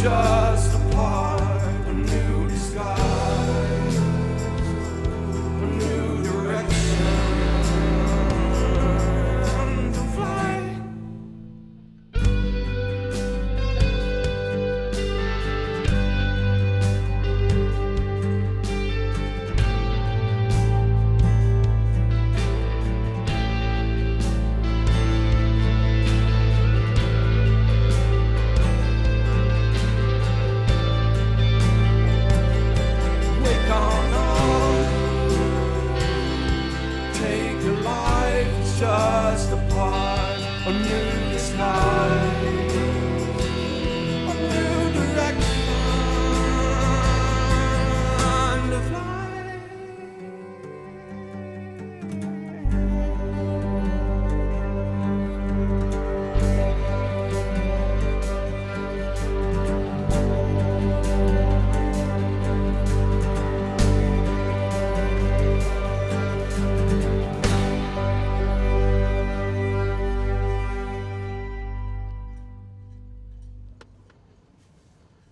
just a part, a new disguise, a new direction to fly. Wake on up, take your life, it's just a part, a new disguise, a new direction to fly.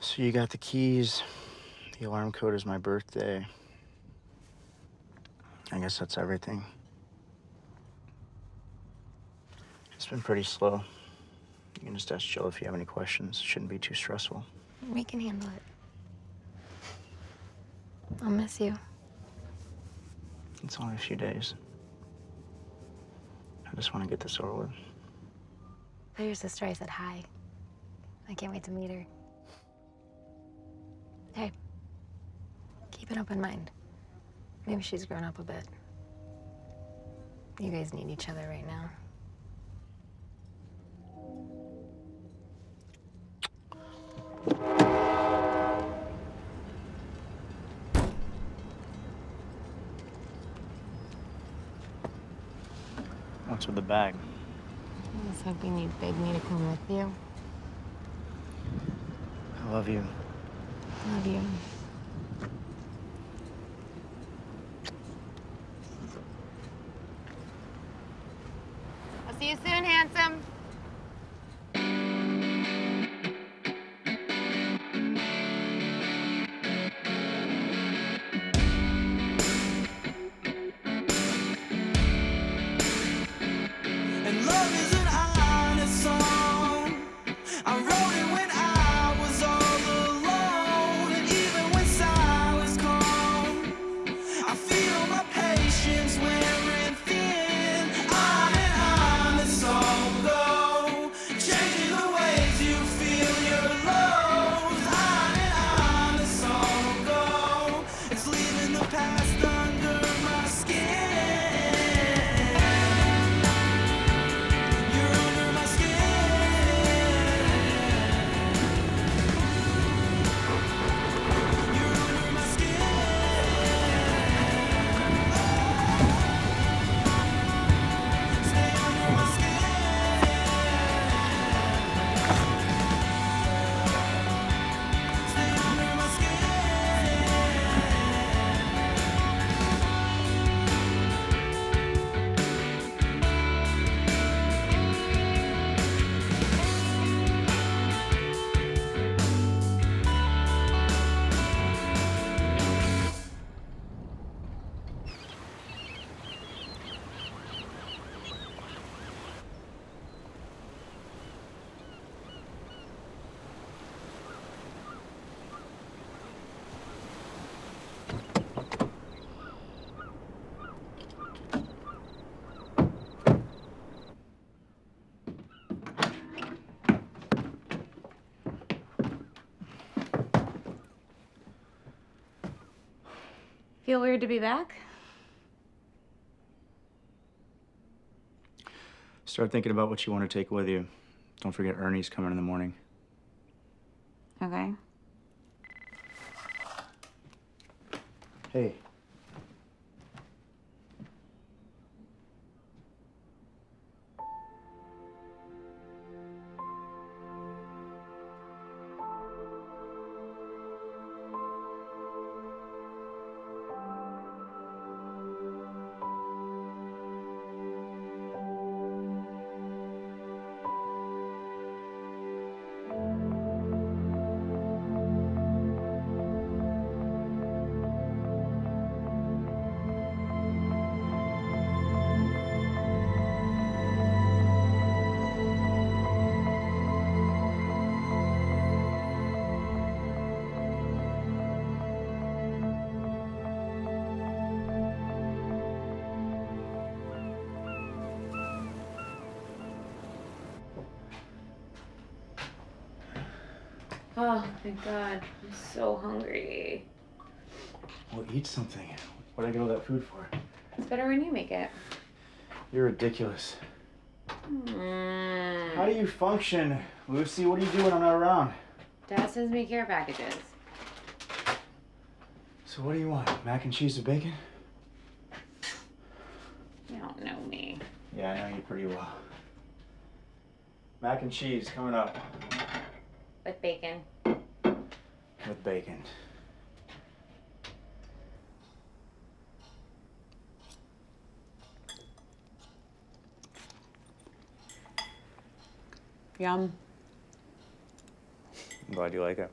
So you got the keys. The alarm code is my birthday. I guess that's everything. It's been pretty slow. You can just ask Jill if you have any questions. It shouldn't be too stressful. We can handle it. I'll miss you. It's only a few days. I just want to get this over with. Tell your sister I said hi. I can't wait to meet her. Hey, keep an open mind. Maybe she's grown up a bit. You guys need each other right now. What's with the bag? I was hoping you'd beg me to come with you. I love you. Love you. I'll see you soon, handsome. And love is an honest song. I wrote it when I was all alone, and even when silence comes, I feel my patience wearing thin. On and on the song go, changing the ways you feel your lows. On and on the song go, it's leaving the past under my skin. You're under my skin. You're under my skin. Stay under my skin. Stay under my Feel weird to be back? Start thinking about what you want to take with you. Don't forget Ernie's coming in the morning. Okay. Hey. Oh, thank God. I'm so hungry. Well, eat something. What'd I get all that food for? It's better when you make it. You're ridiculous. Mm. How do you function, Lucy? What do you do when I'm not around? Dad sends me care packages. So what do you want? Mac and cheese with bacon? You don't know me. Yeah, I know you pretty well. Mac and cheese coming up. With bacon. With bacon. Yum. I'm glad you like it.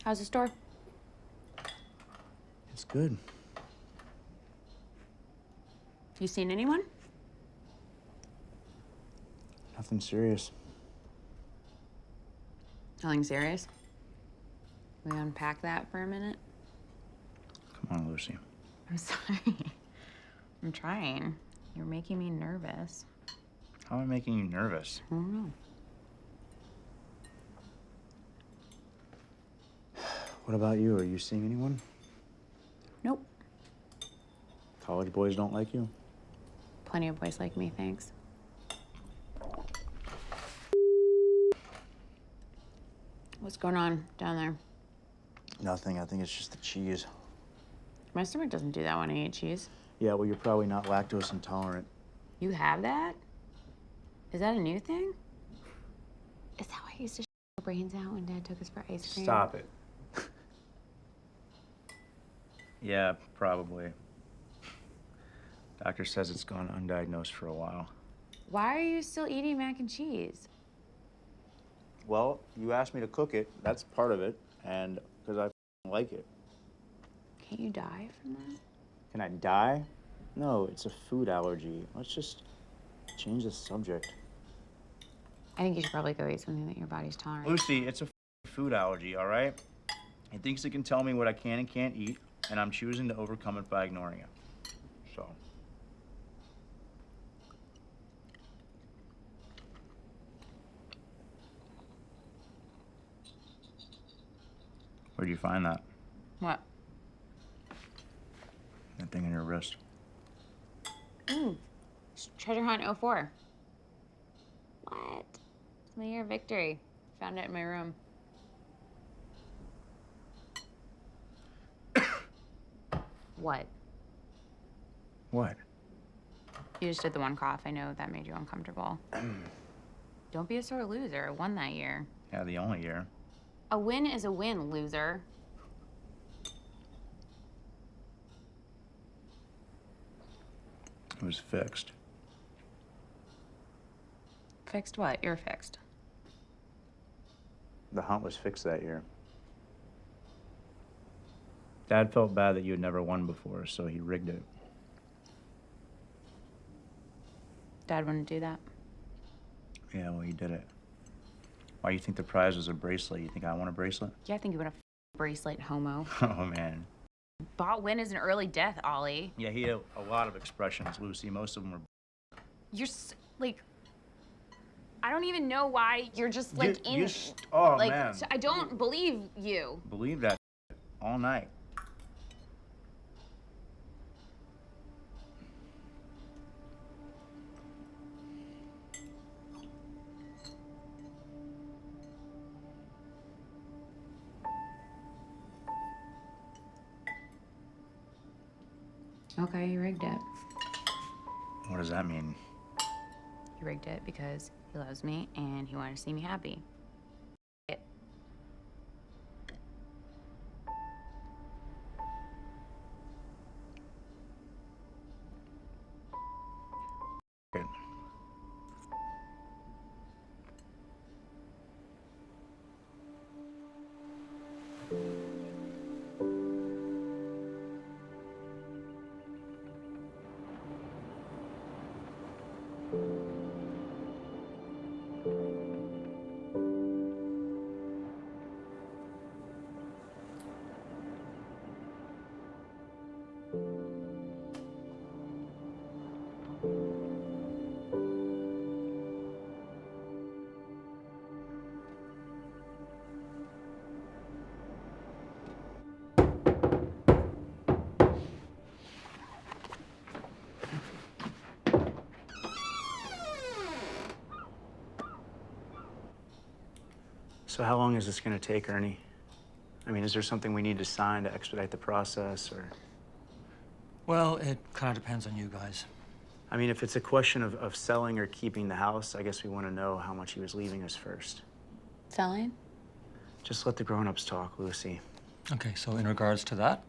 How's the store? It's good. You seen anyone? Nothing serious. Nothing serious? We unpack that for a minute? Come on, Lucy. I'm sorry. I'm trying. You're making me nervous. How am I making you nervous? I don't know. What about you? Are you seeing anyone? Nope. College boys don't like you? Plenty of boys like me, thanks. What's going on down there? Nothing. I think it's just the cheese. My stomach doesn't do that when I eat cheese. Yeah, well, you're probably not lactose intolerant. You have that? Is that a new thing? Is that why I used to our brains out when Dad took us for ice cream? Stop it. Yeah, probably. Doctor says it's gone undiagnosed for a while. Why are you still eating mac and cheese? Well, you asked me to cook it. That's part of it. And because I like it. Can't you die from that? Can I die? No, it's a food allergy. Let's just change the subject. I think you should probably go eat something that your body's tolerant. Lucy, it's a food allergy, all right? It thinks it can tell me what I can and can't eat, and I'm choosing to overcome it by ignoring it. So. Where'd you find that? What? That thing on your wrist. It's Treasure Hunt 04. What? It's my year of victory. Found it in my room. What? What? You just did the one cough. I know that made you uncomfortable. Don't be a sore loser. I won that year. Yeah, the only year. A win is a win, loser. It was fixed. Fixed what? You're fixed. The hunt was fixed that year. Dad felt bad that you had never won before, so he rigged it. Dad wouldn't do that. Yeah, well, he did it. Why, you think the prize was a bracelet? You think I want a bracelet? Yeah, I think you want a bracelet, homo. Oh, man. Bought win is an early death, Ollie. Yeah, he had a lot of expressions, Lucy. Most of them were... You're like, I don't even know why you're just like oh, like, man. I don't believe you. Believe that all night. Okay, you rigged it. What does that mean? He rigged it because he loves me and he wanted to see me happy. Good. So how long is this gonna take, Ernie? I mean, is there something we need to sign to expedite the process, or? Well, it kind of depends on you guys. I mean, if it's a question of selling or keeping the house, I guess we want to know how much he was leaving us first. Selling? Just let the grown-ups talk, Lucy. Okay, so in regards to that,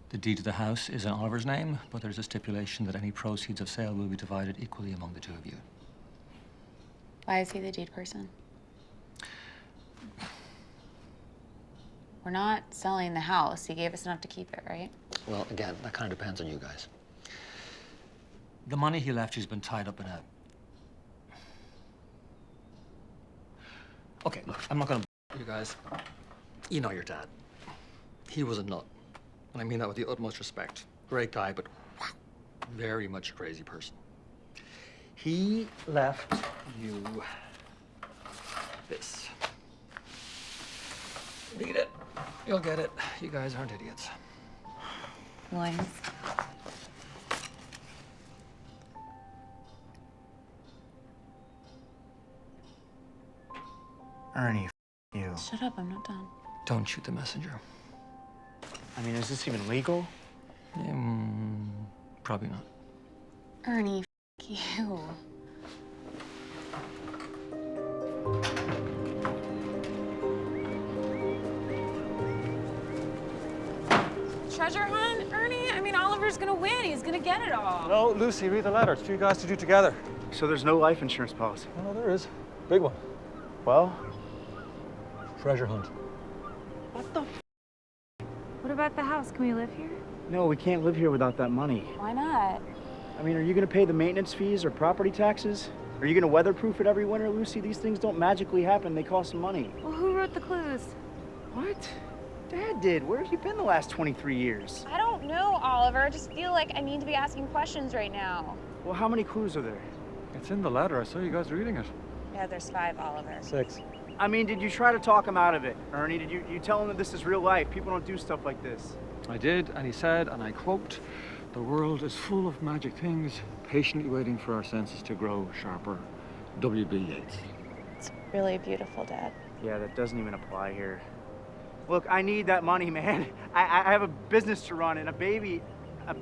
the deed to the house is in Oliver's name, but there's a stipulation that any proceeds of sale will be divided equally among the two of you. Why is he the deed person? We're not selling the house. He gave us enough to keep it, right? Well, again, that kind of depends on you guys. The money he left you's been tied up in a... Okay, look, I'm not gonna... You guys, you know your dad. He was a nut. And I mean that with the utmost respect. Great guy, but very much a crazy person. He left you this. Read it. You'll get it. You guys aren't idiots. Williams. Ernie, you. Shut up, I'm not done. Don't shoot the messenger. I mean, is this even legal? Probably not. Ernie, you. Treasure hunt, Ernie? I mean, Oliver's gonna win. He's gonna get it all. No, Lucy, read the letter. It's for you guys to do together. So there's no life insurance policy? Oh, there is. Big one. Well? Treasure hunt. What the What about the house? Can we live here? No, we can't live here without that money. Why not? I mean, are you gonna pay the maintenance fees or property taxes? Are you gonna weatherproof it every winter, Lucy? These things don't magically happen. They cost some money. Well, who wrote the clues? What? Dad did. Where have you been the last 23 years? I don't know, Oliver. I just feel like I need to be asking questions right now. Well, how many clues are there? It's in the letter. I saw you guys reading it. Yeah, there's 5, Oliver. 6. I mean, did you try to talk him out of it, Ernie? Did you tell him that this is real life? People don't do stuff like this. I did, and he said, and I quote, "The world is full of magic things, patiently waiting for our senses to grow sharper." W.B. Yeats. It's really beautiful, Dad. Yeah, that doesn't even apply here. Look, I need that money, man. I have a business to run and a baby.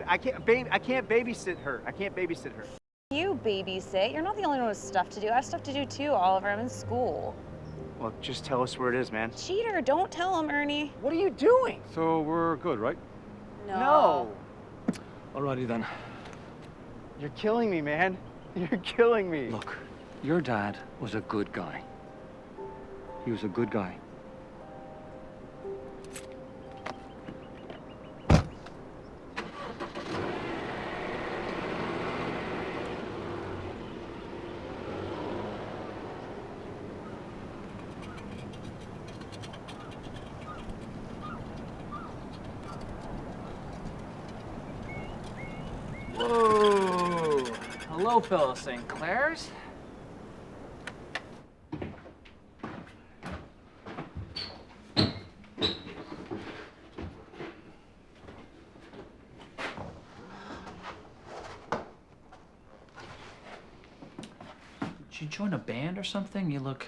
I can't babysit her. I can't babysit her. You babysit. You're not the only one with stuff to do. I have stuff to do too, Oliver. I'm in school. Look, just tell us where it is, man. Cheater, don't tell him, Ernie. What are you doing? So we're good, right? No. Alrighty then. You're killing me, man. You're killing me. Look, your dad was a good guy. He was a good guy. Whoa! Hello, fellow St. Clairs. Did you join a band or something? You look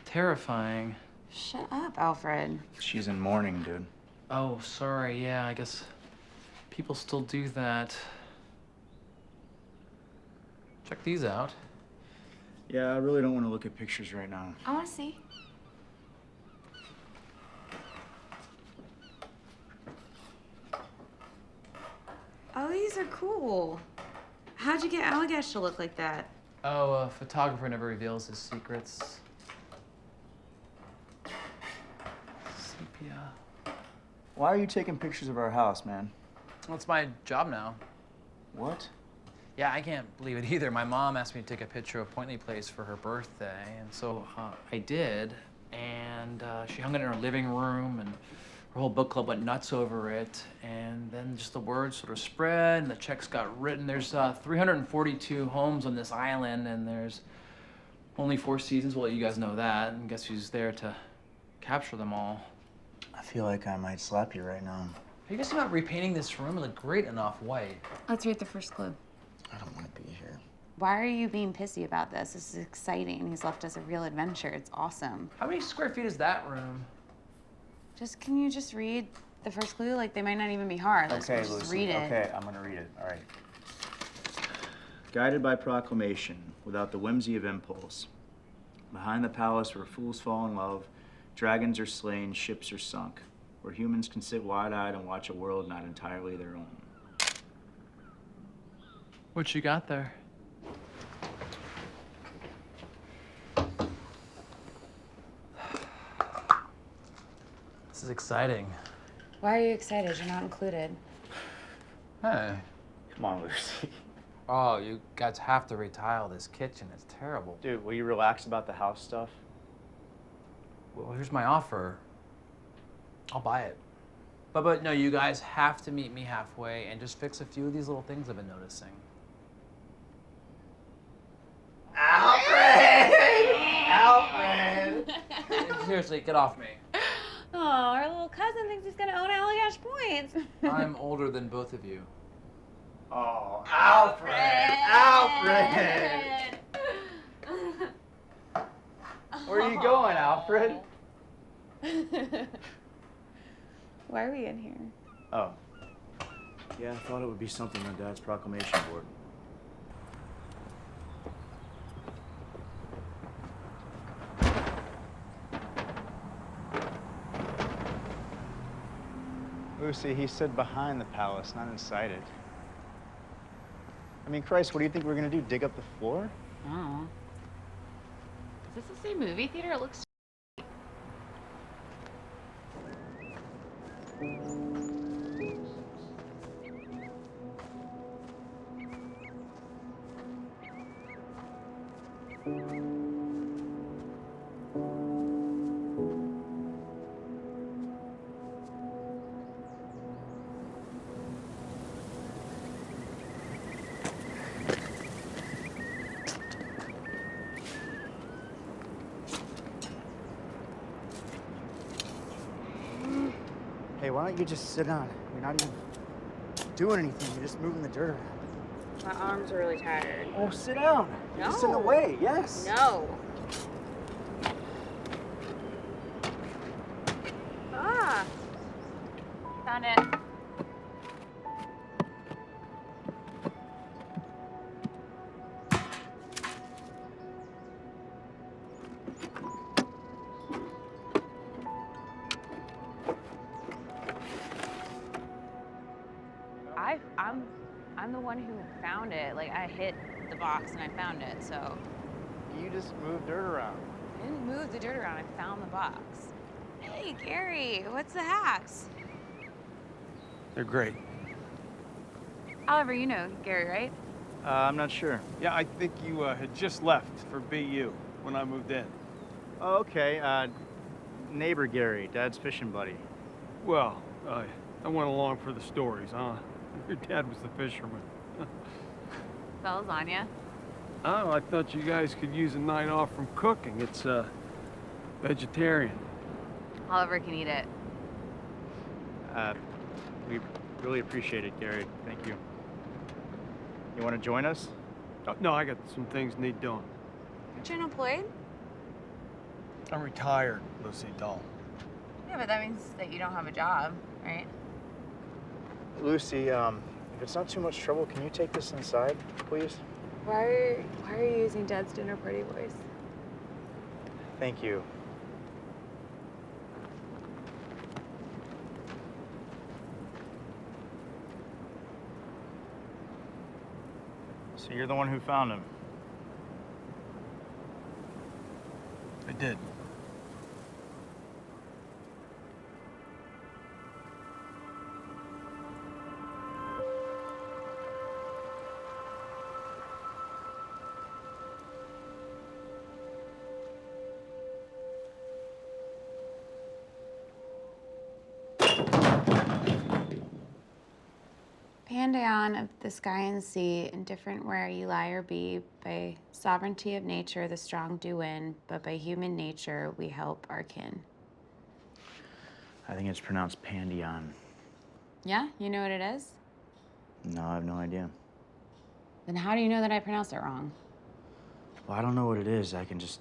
terrifying. Shut up, Alfred. She's in mourning, dude. Oh, sorry. Yeah, I guess people still do that. Check these out. Yeah, I really don't want to look at pictures right now. I want to see. Oh, these are cool. How'd you get Allagash to look like that? Oh, a photographer never reveals his secrets. Sepia. Why are you taking pictures of our house, man? Well, it's my job now. What? Yeah, I can't believe it either. My mom asked me to take a picture of Pointley Place for her birthday, and so I did. And she hung it in her living room, and her whole book club went nuts over it. And then just the word sort of spread, and the checks got written. There's 342 homes on this island, and there's only 4 seasons. Well, you guys know that, and guess who's there to capture them all? I feel like I might slap you right now. Are you guys about repainting this room? It looked great in off-white. Let's read the first clue. I don't want to be here. Why are you being pissy about this? This is exciting. He's left us a real adventure. It's awesome. How many square feet is that room? Can you just read the first clue? Like, they might not even be hard. Let's Okay, just Lucy. read it. Okay, I'm gonna read it. All right. Guided by proclamation, without the whimsy of impulse. Behind the palace where fools fall in love, dragons are slain, ships are sunk, where humans can sit wide-eyed and watch a world not entirely their own. What you got there? This is exciting. Why are you excited? You're not included. Hey. Come on, Lucy. Oh, you guys have to retile this kitchen. It's terrible. Dude, will you relax about the house stuff? Well, here's my offer. I'll buy it. But no, you guys have to meet me halfway and just fix a few of these little things I've been noticing. Alfred! Seriously, get off me. Oh, our little cousin thinks he's gonna own Allagash Points. I'm older than both of you. Oh, Alfred! Alfred! Where are you going, Alfred? Why are we in here? Oh. Yeah, I thought it would be something on Dad's proclamation board. Lucy, he said behind the palace, not inside it. I mean, Christ, what do you think we're gonna do? Dig up the floor? Oh. Is this the same movie theater? It looks. Hey, why don't you just sit down? You're not even doing anything. You're just moving the dirt around. My arms are really tired. Oh, sit down. You're just in the No. way. Yes. No. Ah. Found it. I'm the one who found it. Like, I hit the box and I found it, so. You just moved dirt around. I didn't move the dirt around, I found the box. Hey, Gary, what's the hacks? They're great. Oliver, you know Gary, right? I'm not sure. Yeah, I think you had just left for BU when I moved in. Oh, okay. Neighbor Gary, Dad's fishing buddy. Well, I went along for the stories, huh? Your dad was the fisherman. The lasagna. Oh, I thought you guys could use a night off from cooking. It's vegetarian. Oliver can eat it. We really appreciate it, Gary. Thank you. You want to join us? Oh, no, I got some things need doing. Aren't you unemployed? I'm retired, Lucy Dahl. Yeah, but that means that you don't have a job, right? Lucy, if it's not too much trouble, can you take this inside, please? Why are you using Dad's dinner party voice? Thank you. So you're the one who found him? I did. Pandion of the sky and sea, indifferent where you lie or be, by sovereignty of nature the strong do win, but by human nature we help our kin. I think it's pronounced Pandion. Yeah? You know what it is? No, I have no idea. Then how do you know that I pronounced it wrong? Well, I don't know what it is. I can just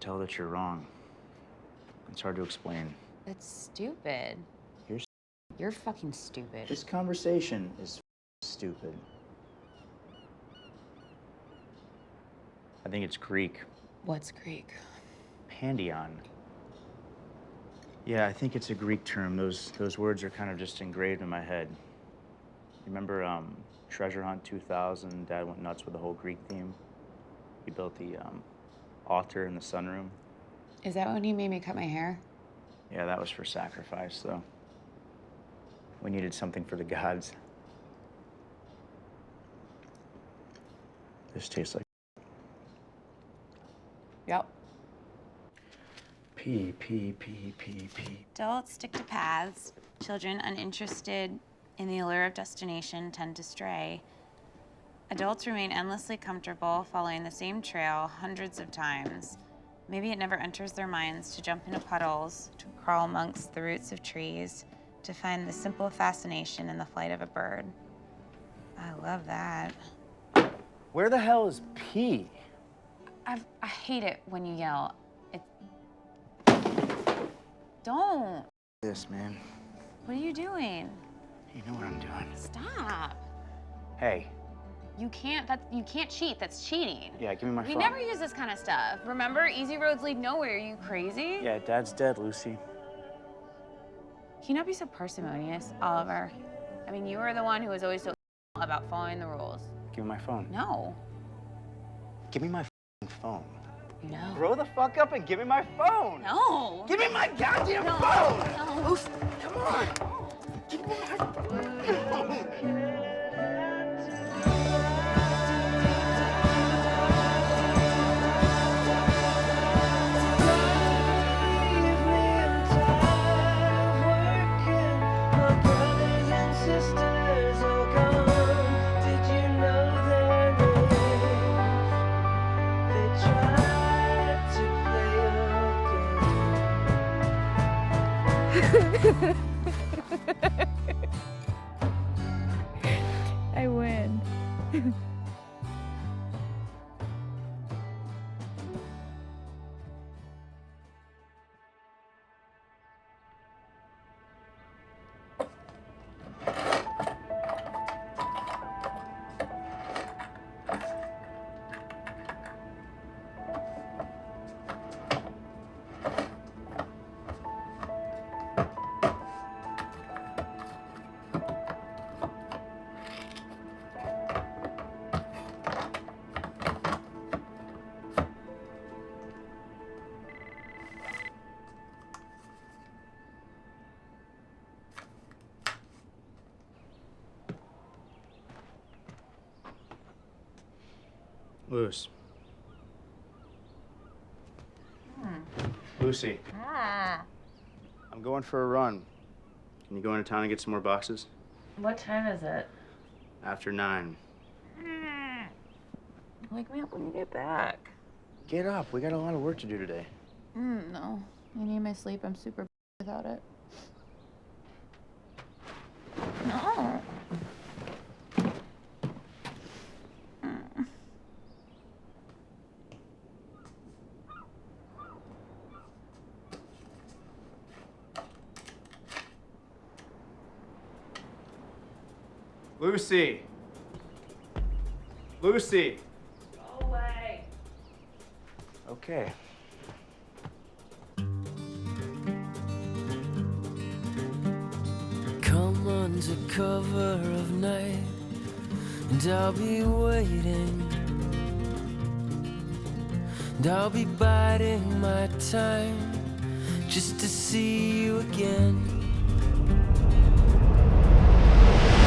tell that you're wrong. It's hard to explain. That's stupid. You're You're fucking stupid. This conversation is stupid. I think it's Greek. What's Greek? Pandion. Yeah, I think it's a Greek term. Those words are kind of just engraved in my head. You remember Treasure Hunt 2000? Dad went nuts with the whole Greek theme. He built the altar in the sunroom. Is that when you made me cut my hair? Yeah, that was for sacrifice, though. We needed something for the gods. This tastes like Yep. pee. Adults stick to paths. Children uninterested in the allure of destination tend to stray. Adults remain endlessly comfortable following the same trail hundreds of times. Maybe it never enters their minds to jump into puddles, to crawl amongst the roots of trees, to find the simple fascination in the flight of a bird. I love that. Where the hell is pee? I hate it when you yell. Don't. This, man. What are you doing? You know what I'm doing. Stop. Hey. You can't cheat. That's cheating. Yeah, give me my We phone. never use this kind of stuff. Remember, easy roads lead nowhere. Are you crazy? Yeah, Dad's dead, Lucy. Can you not be so parsimonious, Oliver? I mean, you were the one who was always so about following the rules. Give me my phone. No. Give me my phone. No. Grow the fuck up and give me my phone. No. Give me my goddamn No. phone. No. Lucy, come on. Give me my phone. I win. Luce. Lucy. I'm going for a run. Can you go into town and get some more boxes? What time is it? After 9. Wake me up when you get back. Get up. We got a lot of work to do today. No. I need my sleep. I'm super without it. No. Lucy. Lucy. Go away. Okay. Come under cover of night, and I'll be waiting, and I'll be biding my time just to see you again.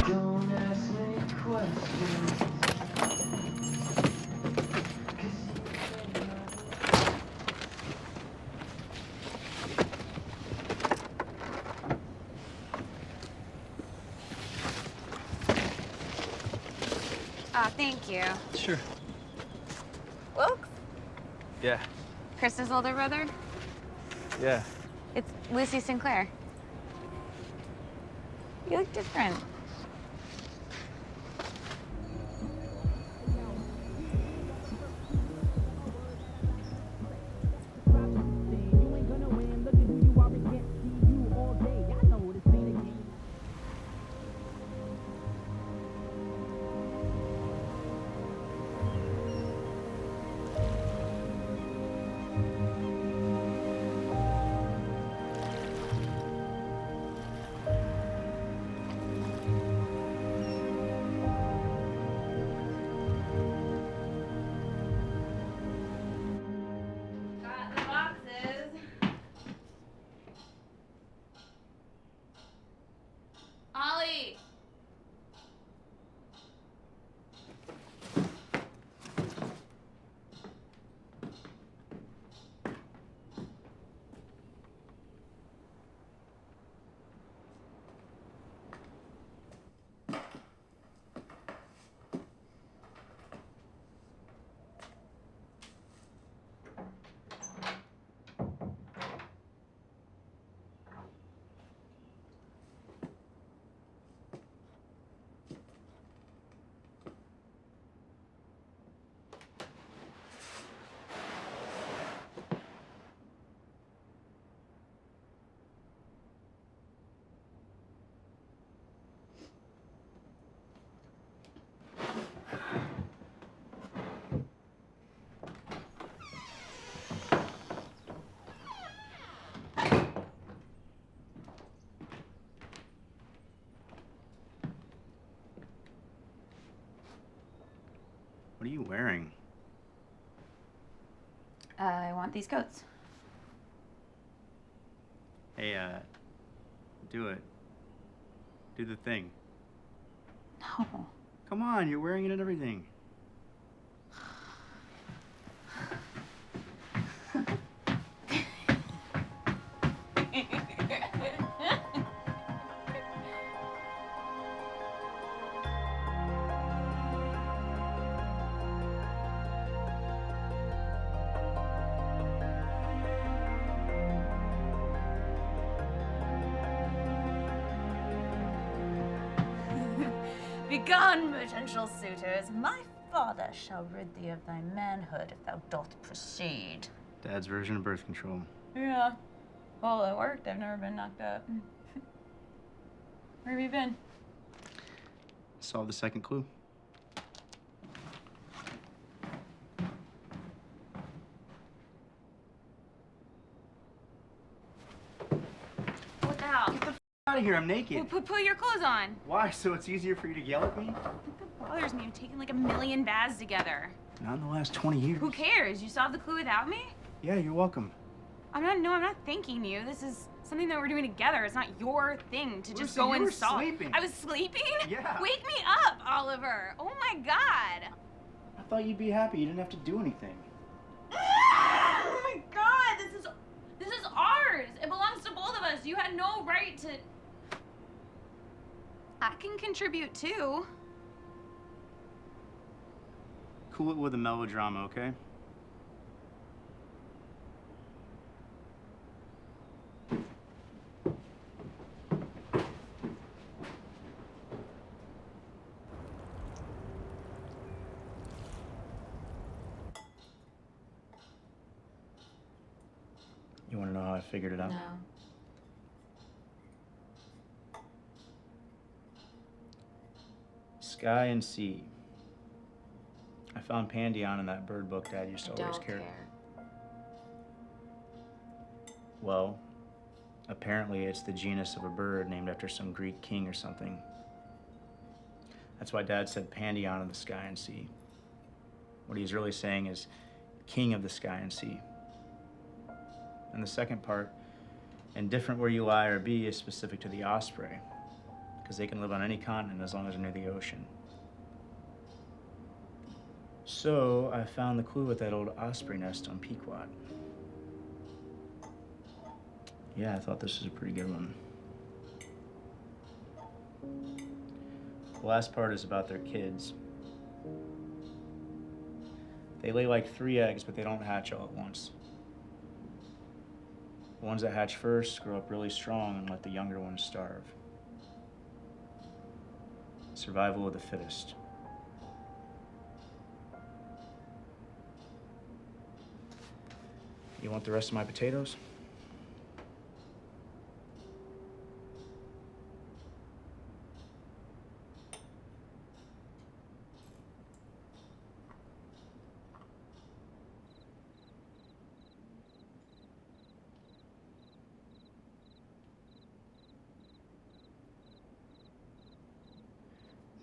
Don't ask me questions. Thank you. Sure. Wilkes? Yeah. Chris's older brother? Yeah. It's Lucy Sinclair. You look different. What are you wearing? I want these coats. Hey, do it. Do the thing. No. Come on, you're wearing it and everything. Begone, potential suitors. My father shall rid thee of thy manhood if thou doth proceed. Dad's version of birth control. Yeah. Well, it worked. I've never been knocked up. Where have you been? Solve the second clue. What the hell? Get the out of here, I'm naked. Put your clothes on. Why? So it's easier for you to yell at me? That bothers me. I'm taking like a million baths together. Not in the last 20 years. Who cares? You solved the clue without me? Yeah, you're welcome. I'm not thanking you. This is something that we're doing together. It's not your thing to just Lucy, go you were and solve. sleeping. I was sleeping? Yeah. Wake me up, Oliver. Oh my God. I thought you'd be happy. You didn't have to do anything. Oh my God. This is ours. It belongs to both of us. You had no right to. I can contribute too. Cool it with a melodrama, okay? You want to know how I figured it out? No. Sky and sea. I found Pandion in that bird book Dad used to always Don't carry. care. Well, apparently it's the genus of a bird named after some Greek king or something. That's why Dad said Pandion of the sky and sea. What he's really saying is king of the sky and sea. And the second part, indifferent where you lie or be, is specific to the osprey, because they can live on any continent as long as they're near the ocean. So I found the clue at that old osprey nest on Pequot. Yeah, I thought this was a pretty good one. The last part is about their kids. They lay like 3 eggs, but they don't hatch all at once. The ones that hatch first grow up really strong and let the younger ones starve. Survival of the fittest. You want the rest of my potatoes?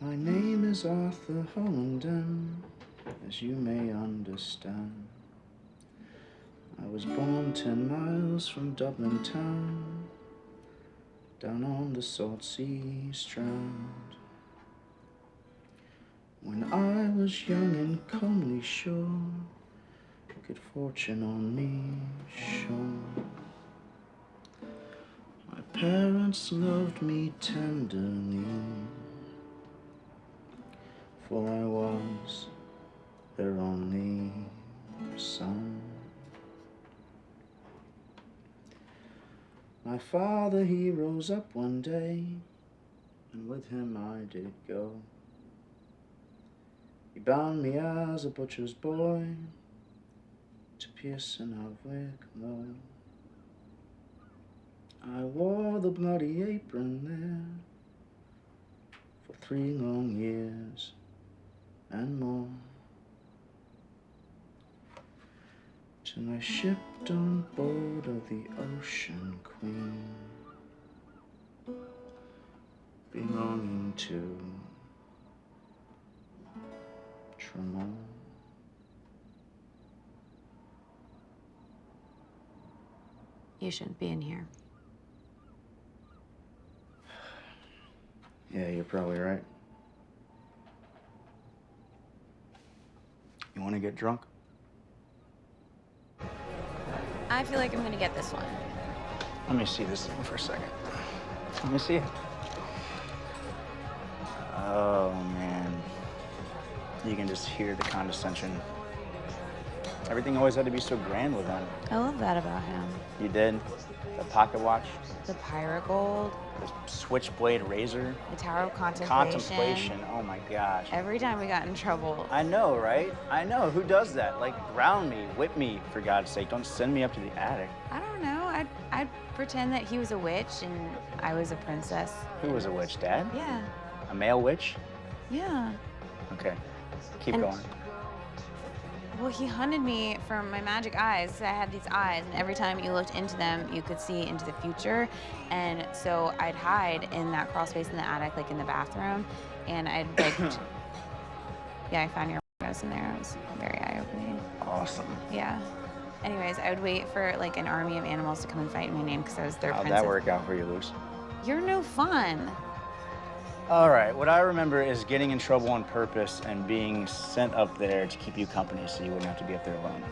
My name is Arthur Hollenden, as you may understand. I was born 10 miles from Dublin town, down on the Salt Sea Strand. When I was young and comely sure, good fortune on me shone. My parents loved me tenderly, for I was their only son. My father, he rose up one day, and with him I did go. He bound me as a butcher's boy to Pearson of Wicklow. I wore the bloody apron there for 3 long years and more, till I shipped on board of the Ocean Queen, belonging to Tremont. You shouldn't be in here. Yeah, you're probably right. You want to get drunk? I feel like I'm gonna get this one. Let me see this thing for a second. Let me see it. Oh, man. You can just hear the condescension. Everything always had to be so grand with him. I love that about him. You did? The pocket watch, The pirate gold, the switchblade razor, the Tower of contemplation. Oh my gosh. Every time we got in trouble. I know, right? I know. Who does that? Like, ground me, whip me, for God's sake. Don't send me up to the attic. I don't know. I'd pretend that he was a witch and I was a princess. Who was a witch, Dad? Yeah. A male witch? Yeah. Okay. Keep And- going. Well, he hunted me for my magic eyes. I had these eyes, and every time you looked into them, you could see into the future. And so I'd hide in that crawl space in the attic, like in the bathroom, and I'd like, yeah, I found your nose in there. It was very eye-opening. Awesome. Yeah. Anyways, I would wait for like an army of animals to come and fight in my name because I was their How'd princess. that work out for you, Luce? You're no fun. All right, what I remember is getting in trouble on purpose and being sent up there to keep you company so you wouldn't have to be up there alone.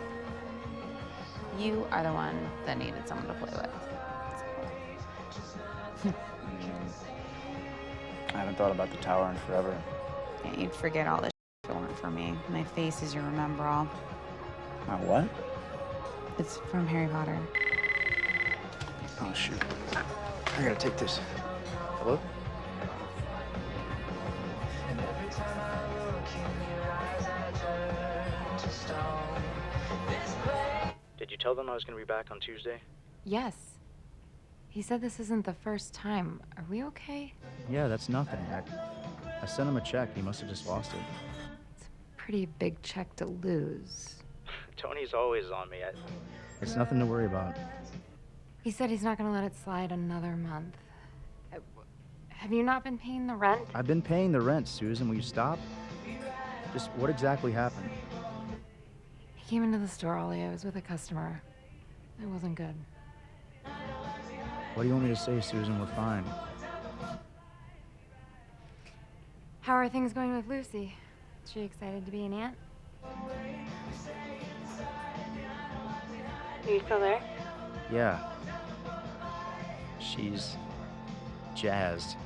You are the one that needed someone to play with. I haven't thought about the tower in forever. Yeah, you'd forget all this if it weren't for me. My face is your remember-all. My what? It's from Harry Potter. Oh, shoot. I gotta take this. Hello? Did you tell them I was gonna be back on Tuesday? Yes. He said this isn't the first time. Are we okay? Yeah, that's nothing. I sent him a check. He must have just lost it. It's a pretty big check to lose. Tony's always on me. It's nothing to worry about. He said he's not gonna let it slide another month. Have you not been paying the rent? I've been paying the rent, Susan. Will you stop? Just what exactly happened? He came into the store, Ollie. I was with a customer. It wasn't good. What do you want me to say, Susan? We're fine. How are things going with Lucy? Is she excited to be an aunt? Are you still there? Yeah. She's jazzed.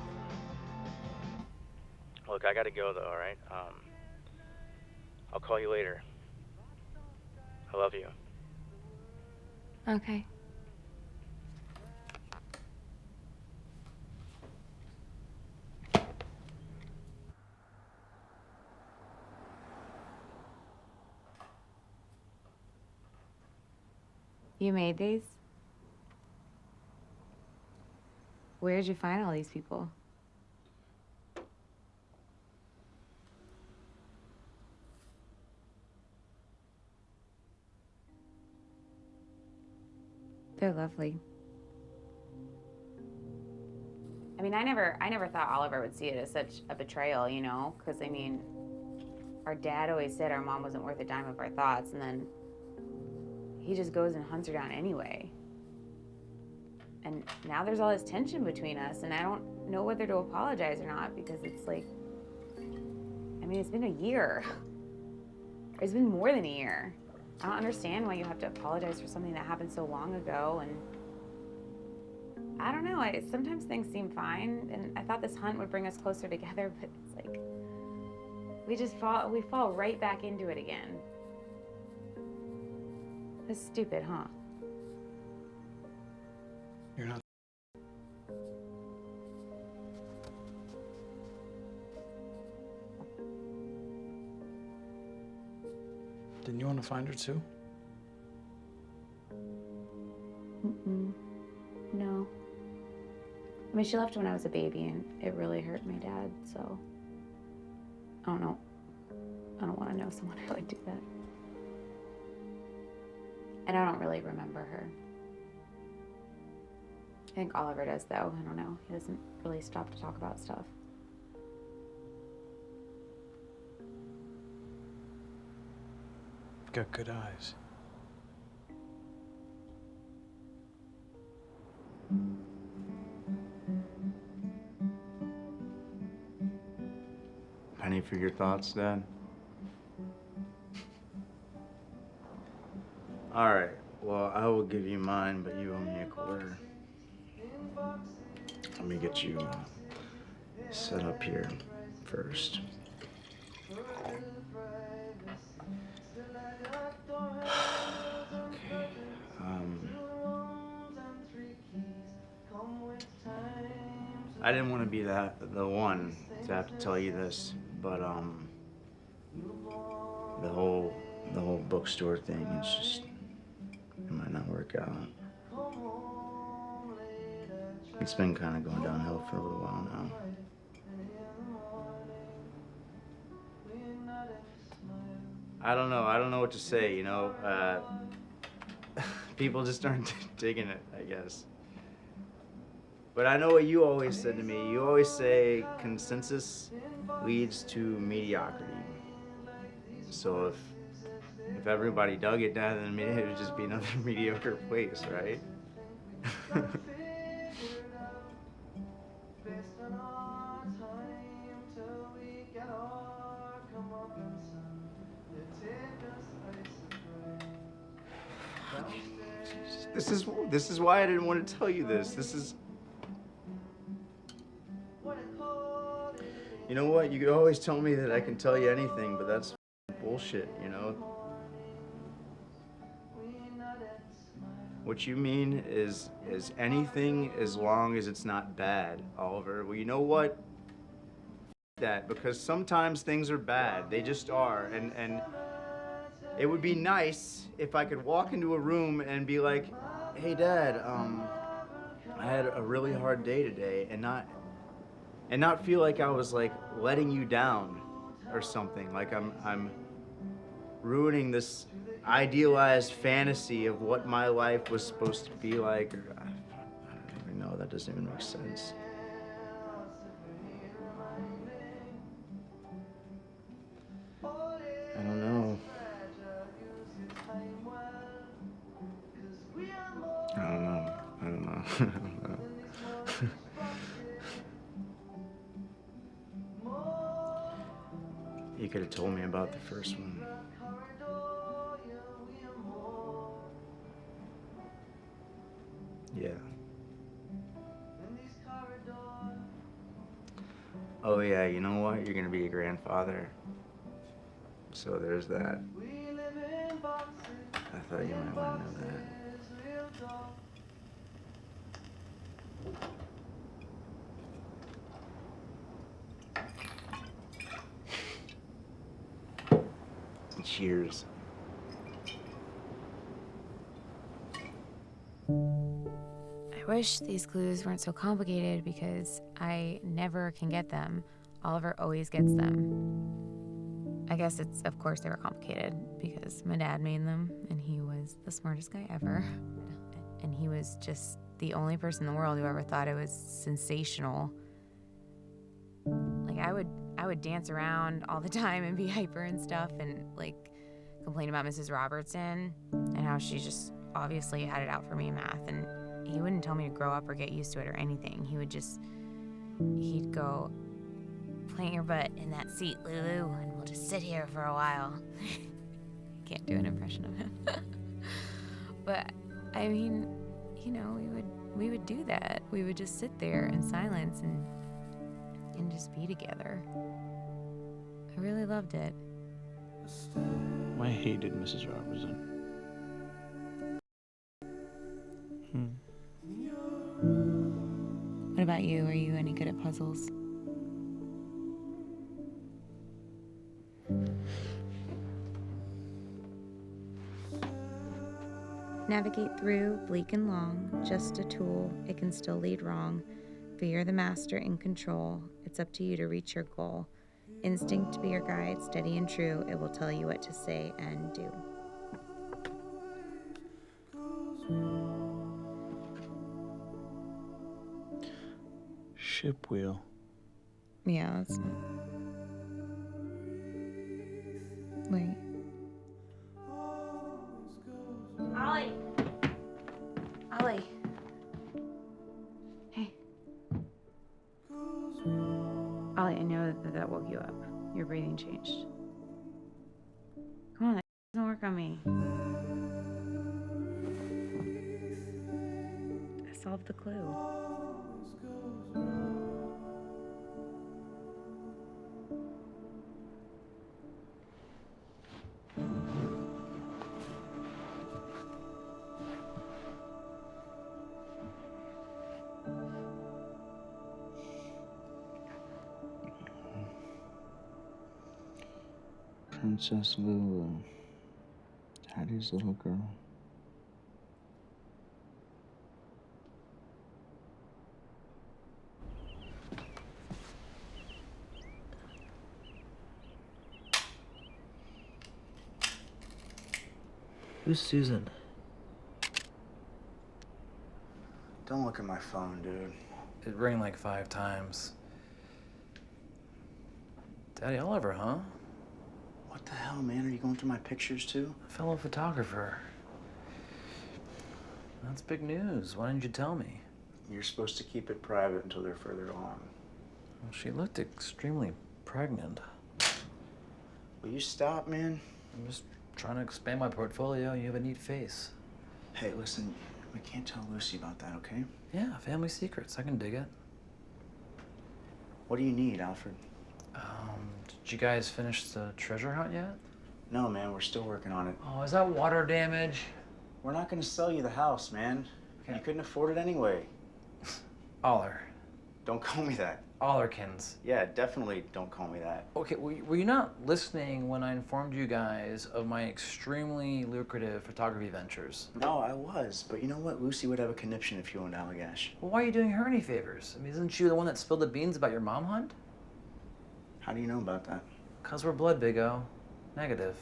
Look, I gotta go though, all right? I'll call you later. I love you. Okay. You made these? Where'd you find all these people? They're lovely. I mean, I never thought Oliver would see it as such a betrayal, you know? Because, I mean, our dad always said our mom wasn't worth a dime of our thoughts, and then he just goes and hunts her down anyway. And now there's all this tension between us, and I don't know whether to apologize or not, because it's like, I mean, it's been a year. It's been more than a year. I don't understand why you have to apologize for something that happened so long ago, and I don't know, sometimes things seem fine, and I thought this hunt would bring us closer together, but it's like, we fall right back into it again. It's stupid, huh? You're not. Didn't you want to find her too? Mm-mm. No. I mean, she left when I was a baby, and it really hurt my dad, so I don't know. I don't want to know someone who would do that. And I don't really remember her. I think Oliver does, though. I don't know. He doesn't really stop to talk about stuff. Got good eyes. for your thoughts, Dad? All right. Well, I will give you mine, but you owe me a quarter. Let me get you set up here first. Okay. I didn't want to be the one to have to tell you this, but the whole bookstore thing is just, it might not work out. It's been kind of going downhill for a little while now. I don't know what to say, you know. People just aren't digging it, I guess. But I know what you always said to me. You always say consensus leads to mediocrity. So if everybody dug it down, then it would just be another mediocre place, right? This is why I didn't want to tell you this. This is. You know what? You always tell me that I can tell you anything, but that's bullshit, you know? What you mean is anything as long as it's not bad, Oliver. Well, you know what? That, because sometimes things are bad. They just are. And it would be nice if I could walk into a room and be like, hey, Dad, I had a really hard day today, and not feel like I was like letting you down or something. Like I'm ruining this idealized fantasy of what my life was supposed to be like. Or, I don't even know. That doesn't even make sense. I don't know. I don't know. I don't know. I don't know. You could have told me about the first one. Yeah. Oh yeah, you know what? You're gonna be a grandfather. So there's that. I thought you might want to know that. Cheers. I wish these clues weren't so complicated because I never can get them. Oliver always gets them. I guess it's, of course, they were complicated because my dad made them and he was the smartest guy ever. And he was just the only person in the world who ever thought it was sensational. Like, I would dance around all the time and be hyper and stuff and, like, complain about Mrs. Robertson and how she just obviously had it out for me in math. And he wouldn't tell me to grow up or get used to it or anything. He'd go, plant your butt in that seat, Lulu, and we'll just sit here for a while. Can't do an impression of him. But, I mean, you know, we would do that. We would just sit there in silence and just be together. I really loved it. I hated Mrs. Robertson. What about you? Are you any good at puzzles? Navigate through, bleak and long, just a tool, it can still lead wrong. But you're the master in control, it's up to you to reach your goal. Instinct to be your guide, steady and true, it will tell you what to say and do. Ship wheel. Yeah, that's not... Wait. Ollie. Ollie. Hey. Ollie, I know that woke you up. You're breathing changed. Come on, that doesn't work on me. I solved the clue. Princess Lulu, Daddy's little girl. Who's Susan? Don't look at my phone, dude. It rang like 5 times. Daddy Oliver, huh? What the hell, man? Are you going through my pictures too? A fellow photographer. That's big news. Why didn't you tell me? You're supposed to keep it private until they're further along. Well, she looked extremely pregnant. Will you stop, man? I'm just trying to expand my portfolio. You have a neat face. Hey, listen, we can't tell Lucy about that, okay? Yeah, family secrets. I can dig it. What do you need, Alfred? Did you guys finish the treasure hunt yet? No, man, we're still working on it. Oh, is that water damage? We're not gonna sell you the house, man. Okay. You couldn't afford it anyway. Aller. Don't call me that. Allerkins. Yeah, definitely don't call me that. Okay, were you not listening when I informed you guys of my extremely lucrative photography ventures? No, I was, but you know what? Lucy would have a conniption if you owned Allagash. Well, why are you doing her any favors? I mean, isn't she the one that spilled the beans about your mom hunt? How do you know about that? 'Cause we're blood, Big O. Negative.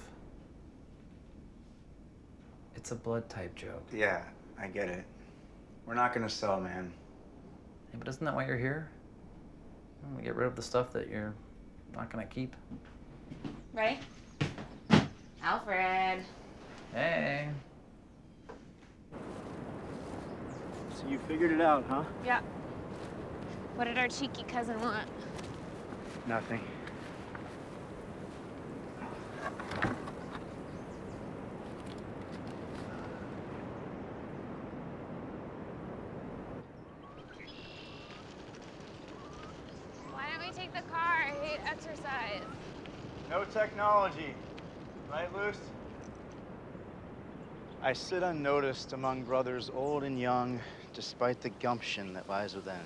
It's a blood type joke. Yeah, I get it. We're not gonna sell, man. Yeah, but isn't that why you're here? We get rid of the stuff that you're not gonna keep. Right? Alfred. Hey. So you figured it out, huh? Yeah. What did our cheeky cousin want? Nothing. Why don't we take the car? I hate exercise. No technology. Right, Luce? I sit unnoticed among brothers old and young, despite the gumption that lies within.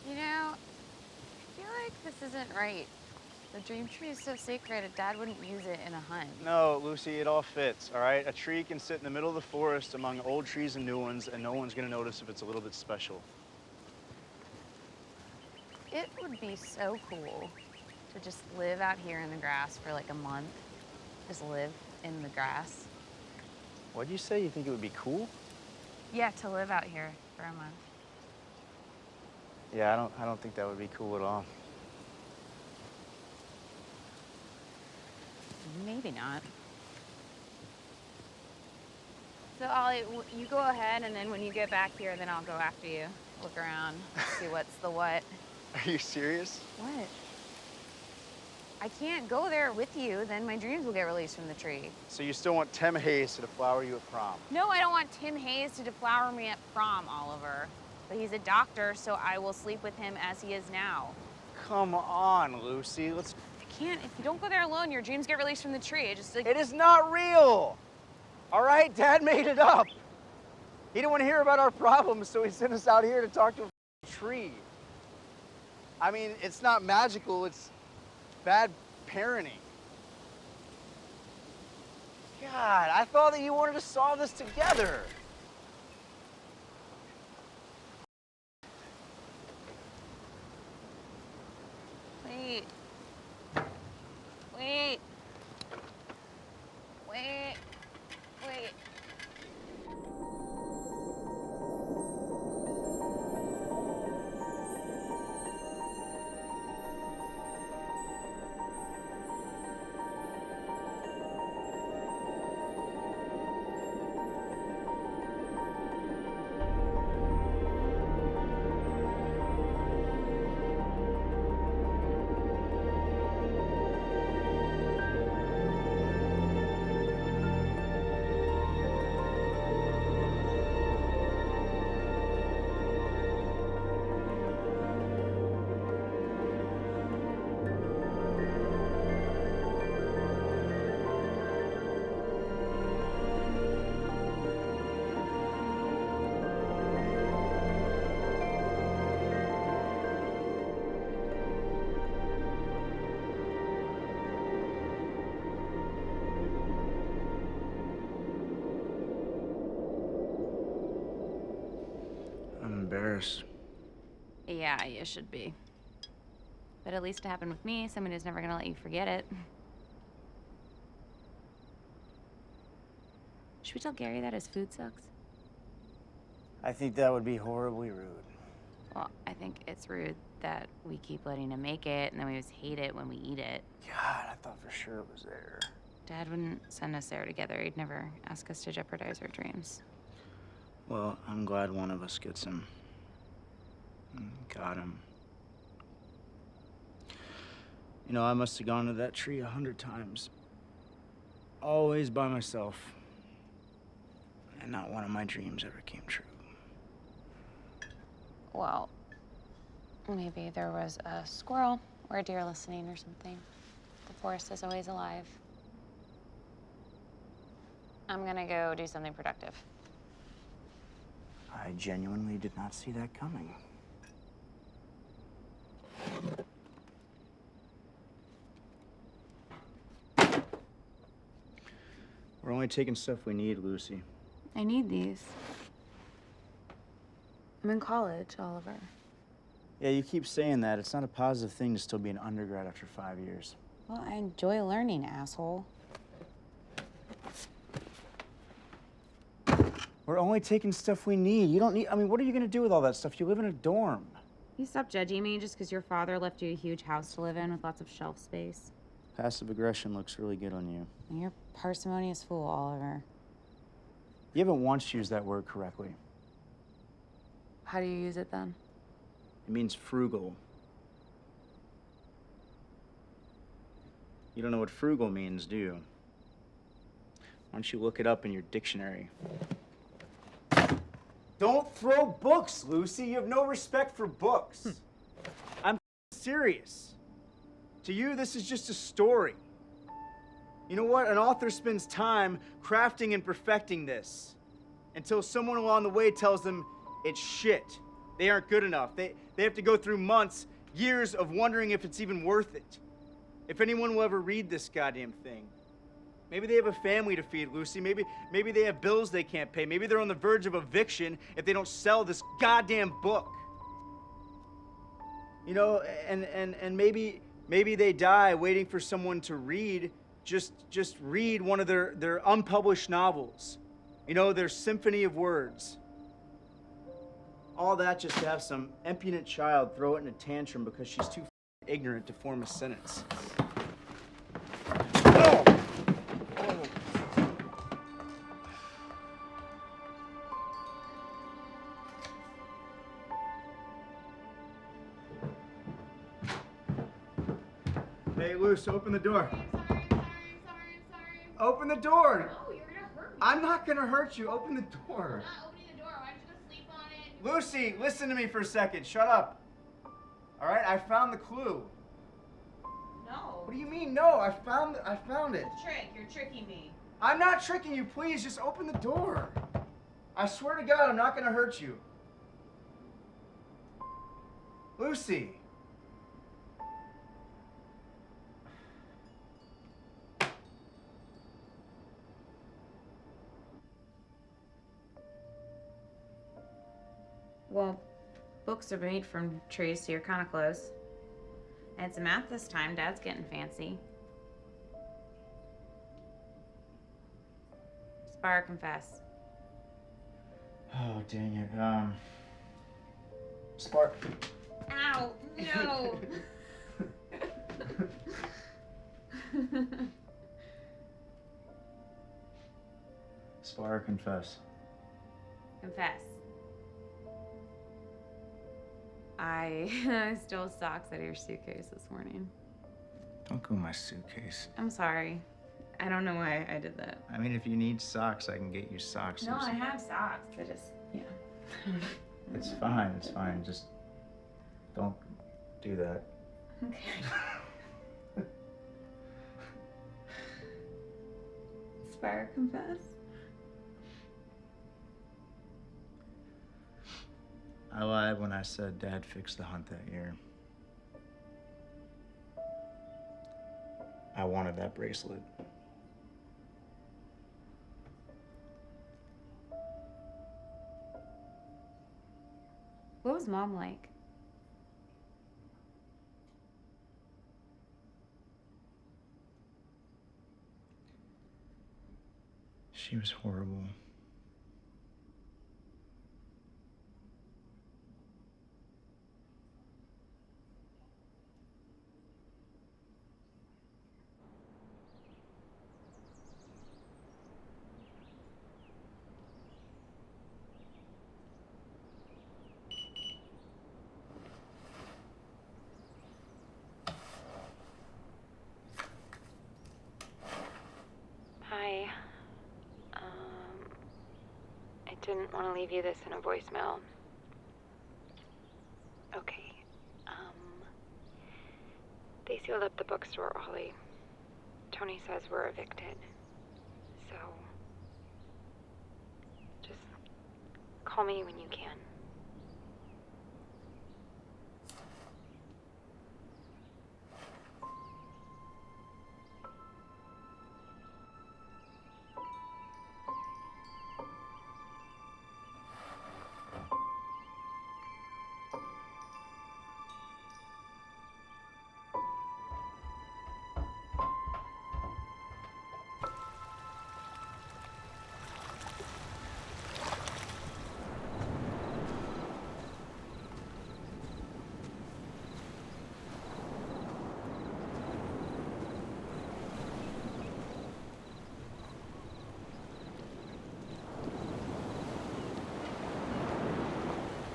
You know, I feel like this isn't right. The dream tree is so sacred, a dad wouldn't use it in a hunt. No, Lucy, it all fits, all right? A tree can sit in the middle of the forest among old trees and new ones, and no one's gonna notice if it's a little bit special. It would be so cool to just live out here in the grass for like a month. Just live in the grass. What'd you say? You think it would be cool? Yeah, to live out here for a month. Yeah, I don't think that would be cool at all. Maybe not. So Ollie, you go ahead, and then when you get back here, then I'll go after you. Look around, see what's the what. Are you serious? What? I can't go there with you, then my dreams will get released from the tree. So you still want Tim Hayes to deflower you at prom? No, I don't want Tim Hayes to deflower me at prom, Oliver. But he's a doctor, so I will sleep with him as he is now. Come on, Lucy, let's... I can't. If you don't go there alone, your dreams get released from the tree. It just like... It is not real! All right, Dad made it up. He didn't want to hear about our problems, so he sent us out here to talk to a tree. I mean, it's not magical, it's bad parenting. God, I thought that you wanted to solve this together. Wait. Wait. Wait. Wait. embarrassed. Yeah, you should be. But at least it happened with me. Someone who's never gonna let you forget it. Should we tell Gary that his food sucks? I think that would be horribly rude. Well, I think it's rude that we keep letting him make it, and then we always hate it when we eat it. God, I thought for sure it was there. Dad wouldn't send us there together. He'd never ask us to jeopardize our dreams. Well, I'm glad one of us gets him. Got him. You know, I must have gone to that tree 100 times. Always by myself. And not one of my dreams ever came true. Well, maybe there was a squirrel or a deer listening or something. The forest is always alive. I'm gonna go do something productive. I genuinely did not see that coming. We're only taking stuff we need, Lucy. I need these. I'm in college, Oliver. Yeah, you keep saying that. It's not a positive thing to still be an undergrad after 5 years. Well, I enjoy learning, asshole. We're only taking stuff we need. You don't need, I mean, what are you gonna do with all that stuff? You live in a dorm. You stop judging me just because your father left you a huge house to live in with lots of shelf space. Passive aggression looks really good on you. And you're a parsimonious fool, Oliver. You haven't once used that word correctly. How do you use it then? It means frugal. You don't know what frugal means, do you? Why don't you look it up in your dictionary? Don't throw books, Lucy. You have no respect for books. I'm serious. To you, this is just a story. You know what? An author spends time crafting and perfecting this until someone along the way tells them it's shit. They aren't good enough. They have to go through months, years of wondering if it's even worth it. If anyone will ever read this goddamn thing. Maybe they have a family to feed, Lucy. Maybe they have bills they can't pay. Maybe they're on the verge of eviction if they don't sell this goddamn book. You know, and maybe they die waiting for someone to read, just read one of their unpublished novels. You know, their symphony of words. All that just to have some impudent child throw it in a tantrum because she's too ignorant to form a sentence. Oh! Hey, Luce, open the door. Sorry. Open the door. No, you're gonna hurt me. I'm not gonna hurt you. Open the door. I'm not opening the door. Why don't you go sleep on it? Lucy, listen to me for a second. Shut up. All right, I found the clue. No. What do you mean, no? I found it. Trick. You're tricking me. I'm not tricking you. Please, just open the door. I swear to God, I'm not gonna hurt you. Lucy. Well, books are made from trees, so you're kind of close. And it's math this time. Dad's getting fancy. Spire, confess. Oh, dang it. Spark. Ow! No! Spire, confess. Confess. I stole socks out of your suitcase this morning. Don't go in my suitcase. I'm sorry. I don't know why I did that. I mean, if you need socks, I can get you socks. No, Lucy. I have socks. I just, yeah. It's fine. It's fine. Just don't do that. Okay. Spire, confess. I lied when I said Dad fixed the hunt that year. I wanted that bracelet. was Mom like? She was horrible. Hi. I didn't want to leave you this in a voicemail. Okay. They sealed up the bookstore, Ollie. Tony says we're evicted. So, just call me when you can.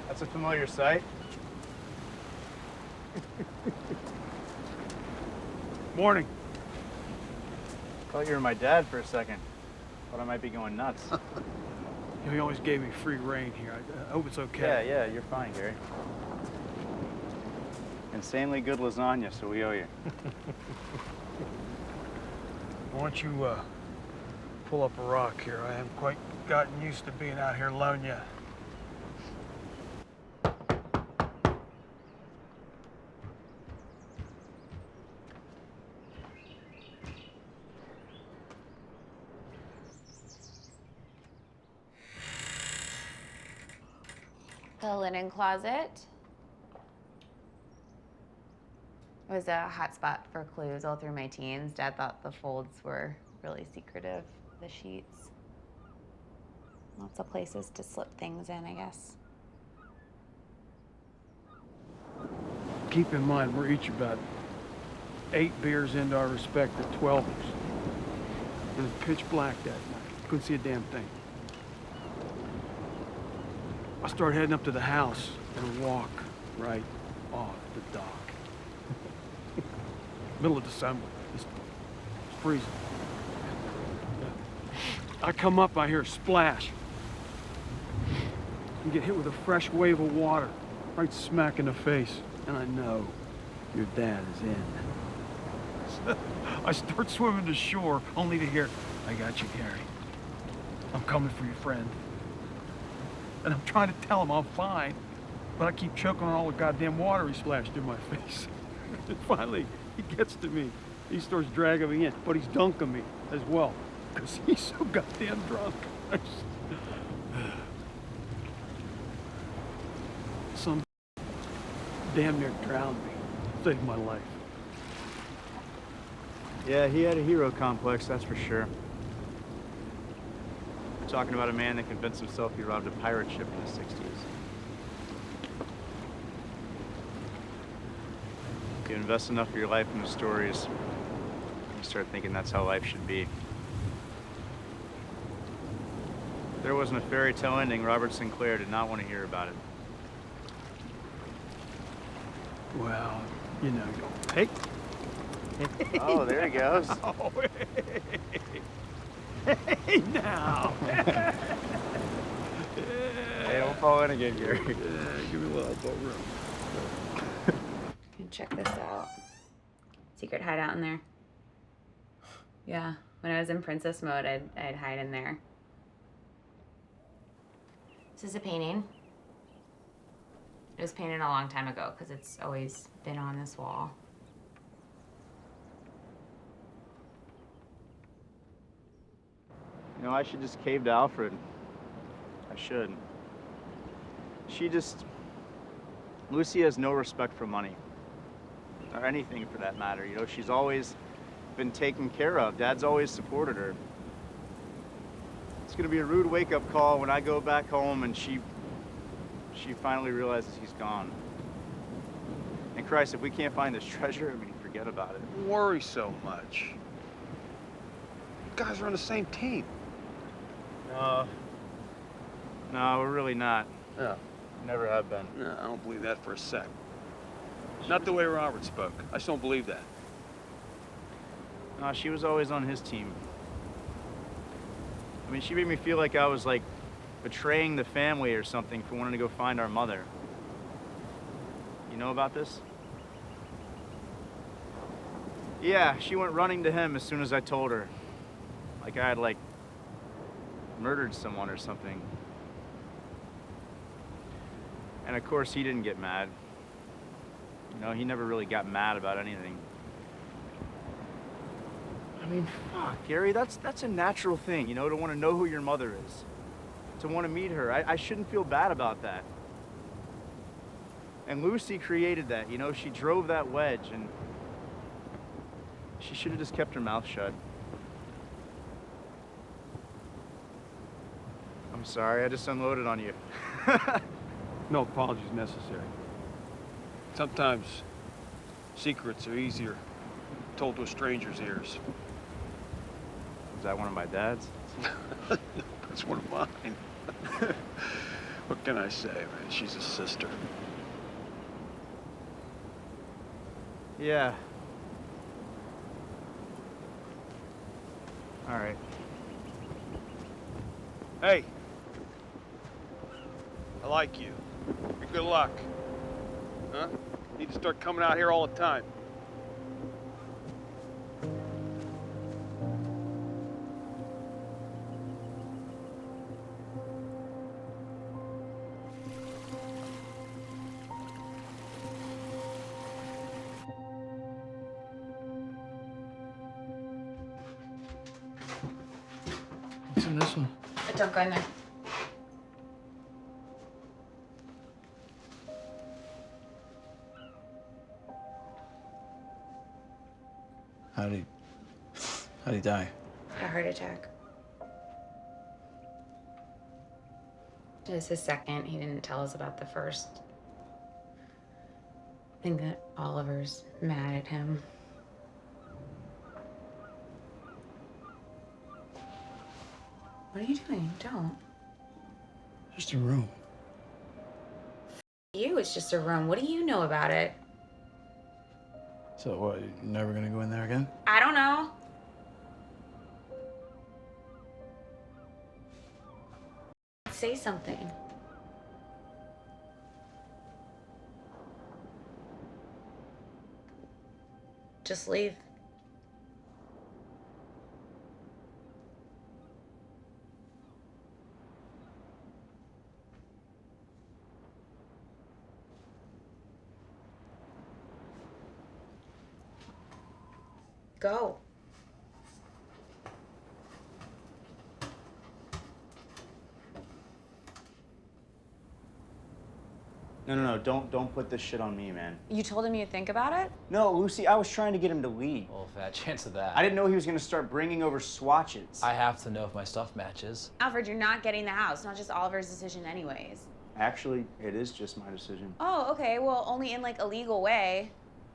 That's a familiar sight. Morning. Thought you were my dad for a second. Thought I might be going nuts. He always gave me free reign here. I hope it's okay. Yeah, you're fine, Gary. Insanely good lasagna, so we owe you. Why don't you pull up a rock here? I haven't quite gotten used to being out here alone yet. The linen closet was a hot spot for clues all through my teens. Dad thought the folds were really secretive, the sheets. Lots of places to slip things in, I guess. Keep in mind, we're each about 8 beers into our respective 12s. It was pitch black that night. Couldn't see a damn thing. I started heading up to the house and walk right off the dock. Middle of December. It's freezing. I come up, I hear a splash. And get hit with a fresh wave of water, right smack in the face. And I know your dad is in. I start swimming to shore, only to hear, "I got you, Gary. I'm coming for your friend." And I'm trying to tell him I'm fine, but I keep choking on all the goddamn water he splashed in my face. And finally, he gets to me. He starts dragging me in, but he's dunking me as well, because he's so goddamn drunk. Some damn near drowned me. Saved my life. Yeah, he had a hero complex, that's for sure. We're talking about a man that convinced himself he robbed a pirate ship in the 60s. You invest enough of your life in the stories, you start thinking that's how life should be. If there wasn't a fairy tale ending, Robert Sinclair did not want to hear about it. Well, you know, hey. Oh, there he goes. Oh, hey, now. Hey, don't fall in again, Gary. Give me a little elbow room. You can check this out. Secret hideout in there. Yeah, when I was in princess mode, I'd hide in there. This is a painting. It was painted a long time ago because it's always been on this wall. You know, I should just cave to Alfred. I should. She just Lucy has no respect for money, or anything for that matter. You know, she's always been taken care of. Dad's always supported her. It's gonna be a rude wake-up call when I go back home and she finally realizes he's gone. And Christ, if we can't find this treasure, I mean, forget about it. Don't worry so much. You guys are on the same team. No, we're really not. Yeah. Never have been. No, I don't believe that for a sec. Not the way Robert spoke. I just don't believe that. No, she was always on his team. I mean, she made me feel like I was, like, betraying the family or something for wanting to go find our mother. You know about this? Yeah, she went running to him as soon as I told her. Like I had, like, murdered someone or something. And of course, he didn't get mad. You know, he never really got mad about anything. I mean, fuck, Gary, that's a natural thing, you know, to want to know who your mother is. To want to meet her. I shouldn't feel bad about that. And Lucy created that, you know, she drove that wedge, and she should have just kept her mouth shut. I'm sorry, I just unloaded on you. No apologies necessary. Sometimes secrets are easier told to a stranger's ears. Is that one of my dad's? That's one of mine. What can I say, man? She's a sister. Yeah. All right. Hey. I like you. Good luck. Huh? Need to start coming out here all the time. What's in this one? Don't go in there. How'd he die? A heart attack. It was his second. He didn't tell us about the first. I think that Oliver's mad at him. What are you doing? Don't. Just a room. You, it's just a room. What do you know about it? So what, you're never gonna go in there again? I don't know. Say something. Just leave. Go. No, don't put this shit on me, man. You told him you'd think about it? No, Lucy, I was trying to get him to leave. Well, fat chance of that. I didn't know he was gonna start bringing over swatches. I have to know if my stuff matches. Alfred, you're not getting the house. Not just Oliver's decision anyways. Actually, it is just my decision. Oh, okay. Well, only in like a legal way.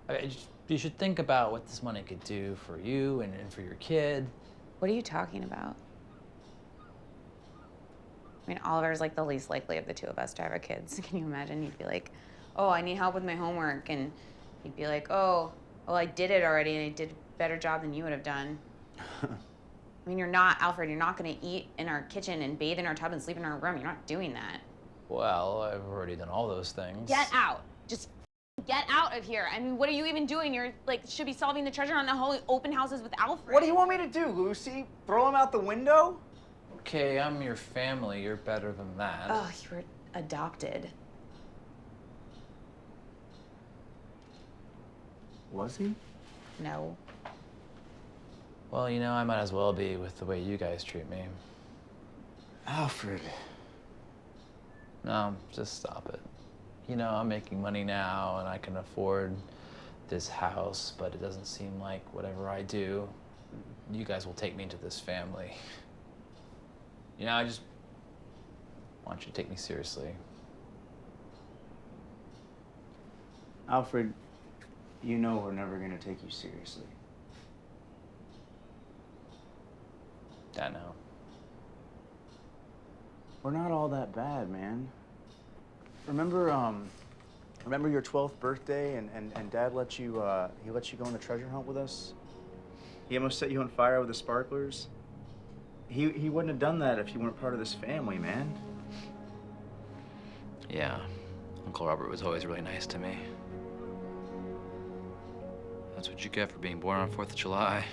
I mean, you should think about what this money could do for you and for your kid. What are you talking about? I mean, Oliver's like the least likely of the two of us to have our kids. Can you imagine? You'd be like, oh, I need help with my homework. And he'd be like, oh, well, I did it already and I did a better job than you would have done. I mean, you're not, Alfred, you're not gonna eat in our kitchen and bathe in our tub and sleep in our room. You're not doing that. Well, I've already done all those things. Get out. Just get out of here. I mean, what are you even doing? You're like, should be solving the treasure hunt and whole open houses with Alfred. What do you want me to do, Lucy? Throw him out the window? Okay, I'm your family. You're better than that. Oh, you were adopted. Was he? No. Well, you know, I might as well be with the way you guys treat me. Alfred. No, just stop it. you know, I'm making money now and I can afford this house, but it doesn't seem like whatever I do, you guys will take me into this family. You know, I just want you to take me seriously. Alfred, you know we're never gonna take you seriously. I know. We're not all that bad, man. Remember your 12th birthday and Dad let you, he let you go on the treasure hunt with us? He almost set you on fire with the sparklers? He wouldn't have done that if you weren't part of this family, man. Yeah, Uncle Robert was always really nice to me. That's what you get for being born on 4th of July.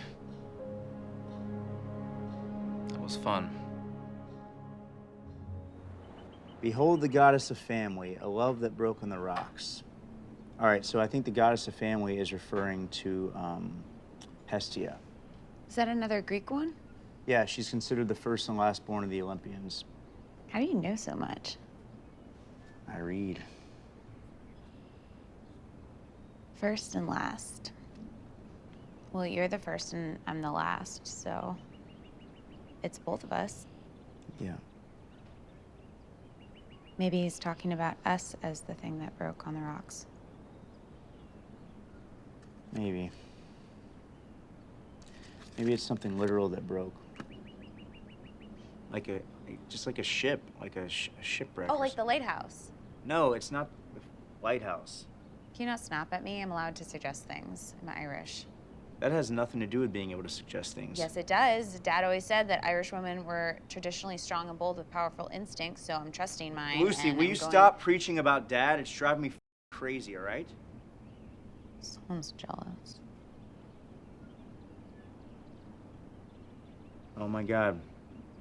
That was fun. Behold the goddess of family, a love that broke on the rocks. All right, so I think the goddess of family is referring to Hestia. Is that another Greek one? Yeah, she's considered the first and last born of the Olympians. How do you know so much? I read. First and last. Well, you're the first and I'm the last, so it's both of us. Yeah. Maybe he's talking about us as the thing that broke on the rocks. Maybe. Maybe it's something literal that broke. Just like a ship, like a shipwreck. Oh, or like the lighthouse. No, it's not the lighthouse. Can you not snap at me? I'm allowed to suggest things. I'm Irish. That has nothing to do with being able to suggest things. Yes, it does. Dad always said that Irish women were traditionally strong and bold with powerful instincts, so I'm trusting mine. Lucy, and will I'm you going- stop preaching about Dad? It's driving me crazy, all right? Someone's jealous. Oh my God,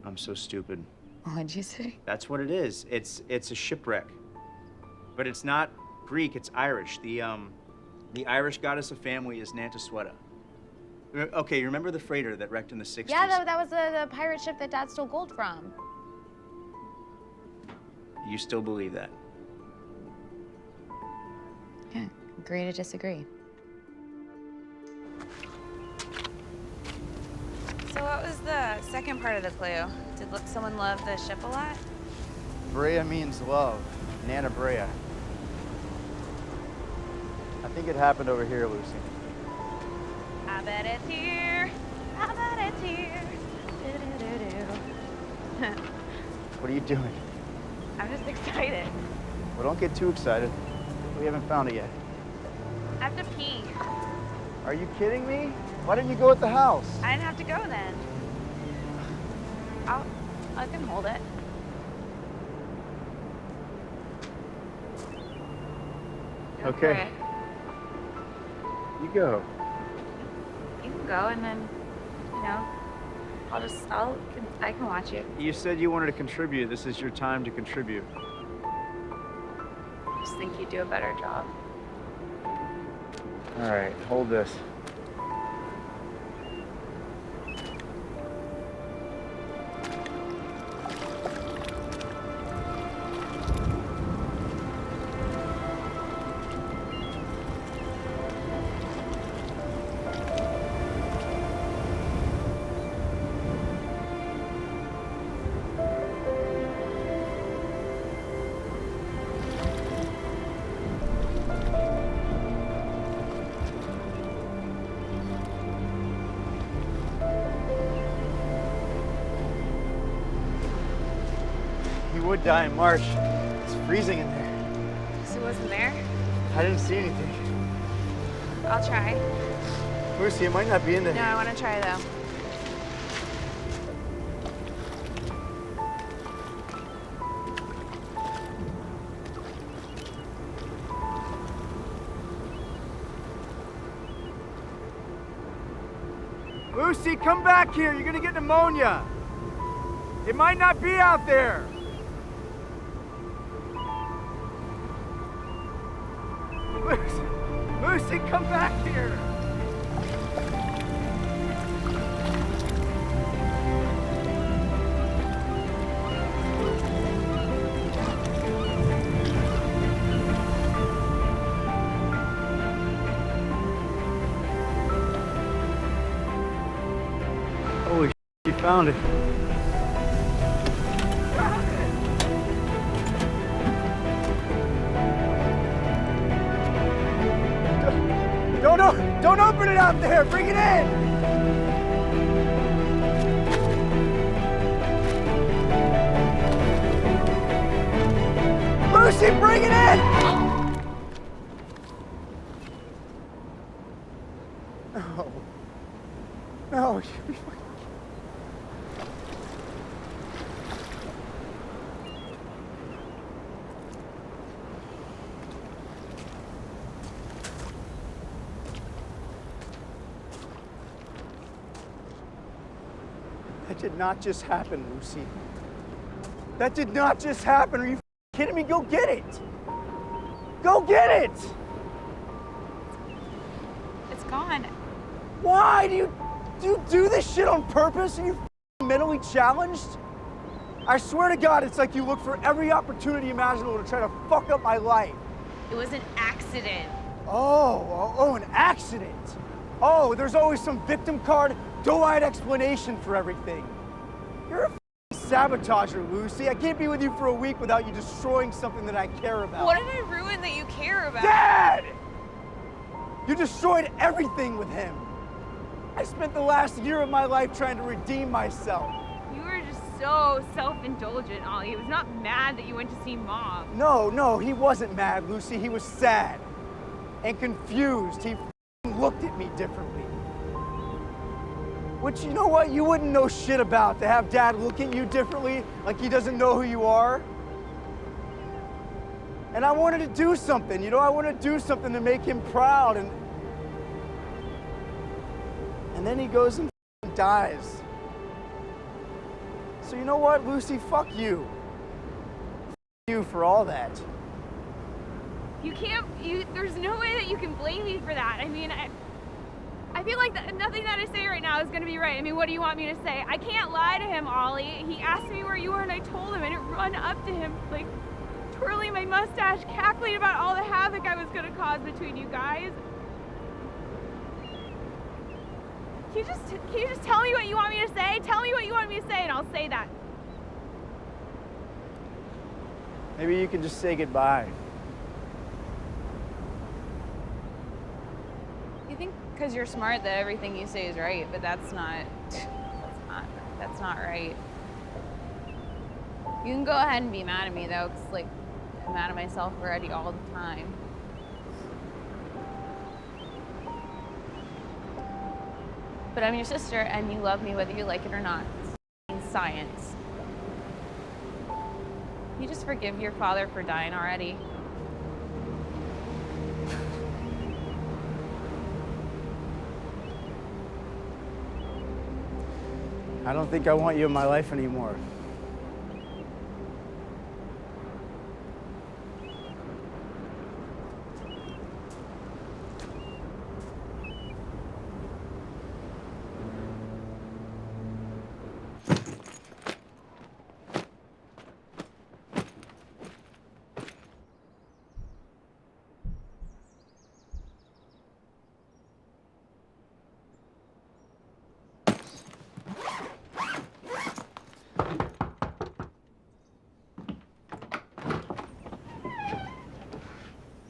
I'm so stupid. What'd you say? That's what it is. It's a shipwreck. But it's not Greek, it's Irish. The Irish goddess of family is Nantasweta. Okay, you remember the freighter that wrecked in the 60s? Yeah, that was the pirate ship that Dad stole gold from. You still believe that? Yeah, agree to disagree. So what was the second part of the clue? Did someone love the ship a lot? Brea means love. Nana Brea. I think it happened over here, Lucy. I bet it's here. I bet it's here. Do-do-do-do. What are you doing? I'm just excited. Well, don't get too excited. We haven't found it yet. I have to pee. Are you kidding me? Why didn't you go at the house? I didn't have to go then. I can hold it. Go for Okay. it. You go. You can go and then, you know, I can watch you. You said you wanted to contribute. This is your time to contribute. I just think you do a better job. All right, hold this. He would die in March. It's freezing in there. So wasn't there? I didn't see anything. I'll try. Lucy, it might not be in there. No, I want to try though. Lucy, come back here. You're gonna get pneumonia. It might not be out there. Lucy, come back here. found it. Don't open it out there. Bring it in. Lucy, bring it in. No. No. That did not just happen, Lucy. That did not just happen. Are you kidding me? Go get it. Go get it. It's gone. Why? Do you do this shit on purpose? Are you mentally challenged? I swear to God, it's like you look for every opportunity imaginable to try to fuck up my life. It was an accident. Oh, an accident. Oh, there's always some victim card, doe-eyed explanation for everything. You're a sabotager, Lucy. I can't be with you for a week without you destroying something that I care about. What did I ruin that you care about? Dad! You destroyed everything with him. I spent the last year of my life trying to redeem myself. You were just so self-indulgent, Ollie. He was not mad that you went to see Mom. No, he wasn't mad, Lucy. He was sad and confused. He looked at me differently. Which, you know what, you wouldn't know shit about, to have Dad look at you differently, like he doesn't know who you are. And I wanted to do something, you know, I wanted to do something to make him proud, and then he goes and dies. So you know what, Lucy, fuck you. Fuck you for all that. You can't, there's no way that you can blame me for that. I mean, I feel like nothing that I say right now is gonna be right. I mean, what do you want me to say? I can't lie to him, Ollie. He asked me where you were and I told him, and it run up to him, like, twirling my mustache, cackling about all the havoc I was gonna cause between you guys. Can you just tell me what you want me to say? Tell me what you want me to say and I'll say that. Maybe you can just say goodbye. You think because you're smart that everything you say is right, but that's not right. You can go ahead and be mad at me though, because like I'm mad at myself already all the time. But I'm your sister and you love me whether you like it or not. It's science. You just forgive your father for dying already. I don't think I want you in my life anymore.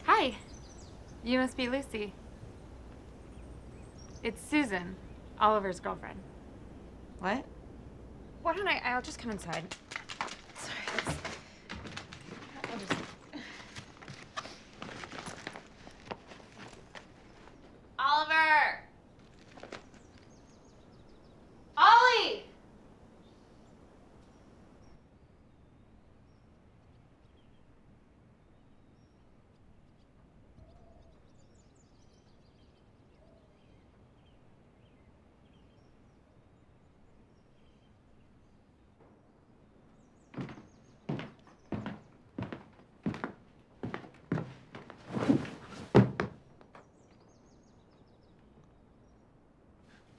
Hi. You must be Lucy. It's Susan, Oliver's girlfriend. What? Why don't I'll just come inside. Sorry. Oliver! Ollie!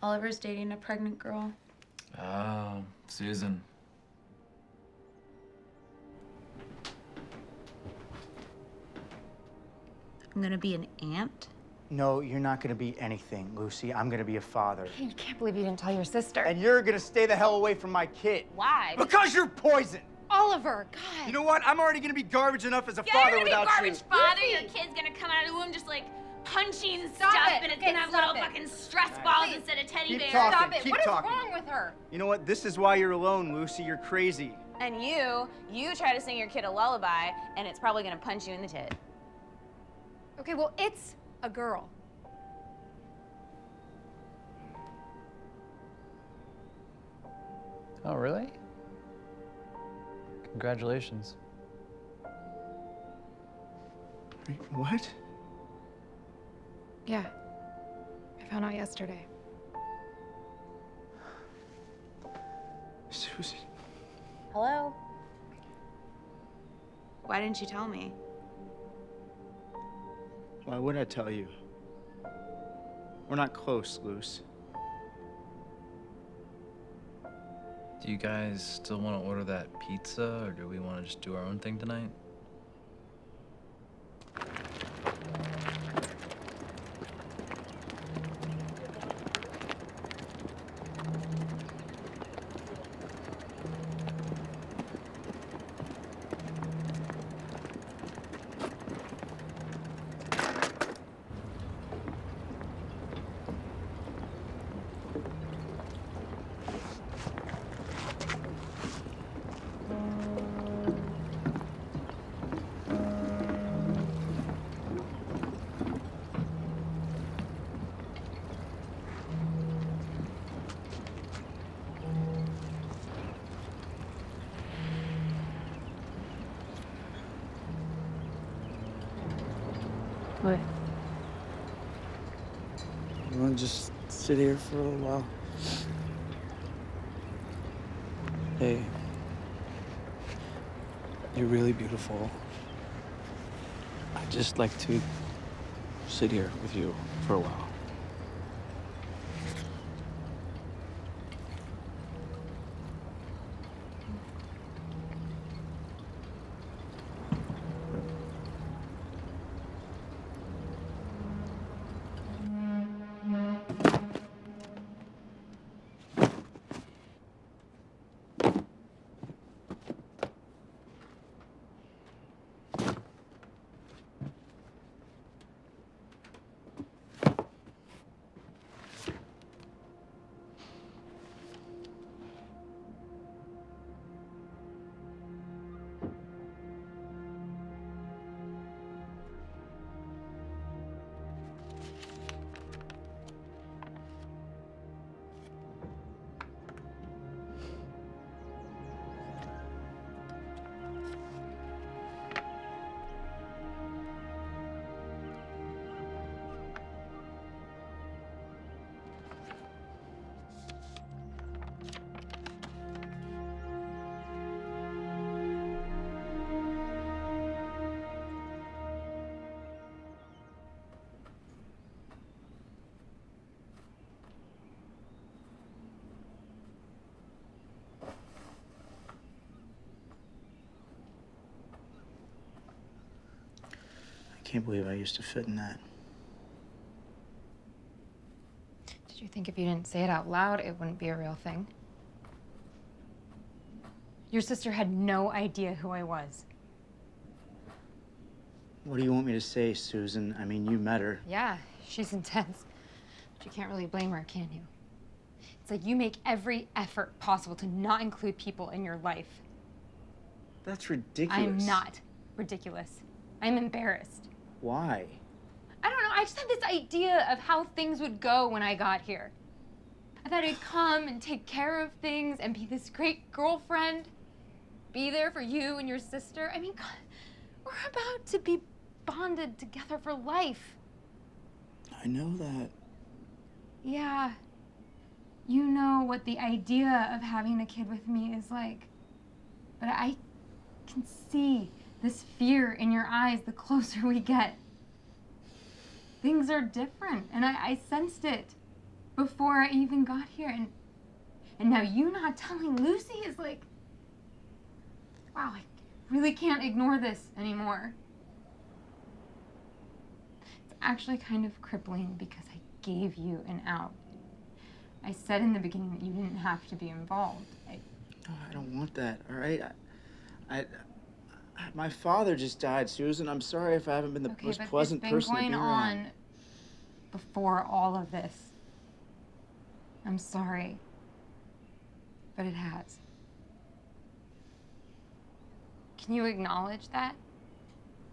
Oliver's dating a pregnant girl. Oh, Susan. I'm gonna be an aunt. No, you're not gonna be anything, Lucy. I'm gonna be a father. I can't believe you didn't tell your sister. And you're gonna stay the hell away from my kid. Why? Because you're poison! Oliver, God. You know what? I'm already gonna be garbage enough as a father without you. Garbage father. Your kid's gonna come out of the womb just like punching stuff, and it's gonna have little fucking stress balls instead of teddy Keep bears. talking. Stop it. Keep What is talking. wrong with her? You know what? This is why you're alone, Lucy. You're crazy. And you try to sing your kid a lullaby, and it's probably gonna punch you in the tit. Okay, well, it's a girl. Oh, really? Congratulations. What? Yeah. I found out yesterday. Susan. Hello? Why didn't you tell me? Why would I tell you? We're not close, Luce. Do you guys still want to order that pizza, or do we want to just do our own thing tonight? What? You want to just sit here for a little while? Hey. You're really beautiful. I'd just like to sit here with you for a while. I can't believe I used to fit in that. Did you think if you didn't say it out loud, it wouldn't be a real thing? Your sister had no idea who I was. What do you want me to say, Susan? I mean, you met her. Yeah, she's intense. But you can't really blame her, can you? It's like you make every effort possible to not include people in your life. That's ridiculous. I'm not ridiculous. I'm embarrassed. Why? I don't know, I just had this idea of how things would go when I got here. I thought I'd come and take care of things and be this great girlfriend, be there for you and your sister. I mean, God, we're about to be bonded together for life. I know that. Yeah, you know what the idea of having a kid with me is like. But I can see this fear in your eyes the closer we get. Things are different, and I sensed it before I even got here. And now you not telling Lucy is like, wow, I really can't ignore this anymore. actually kind of crippling because I gave you an out. I said in the beginning that you didn't have to be involved. No, I don't want that, all right? My father just died, Susan. I'm sorry if I haven't been the most pleasant person to be around. It's been going on before all of this. I'm sorry, but it has. Can you acknowledge that?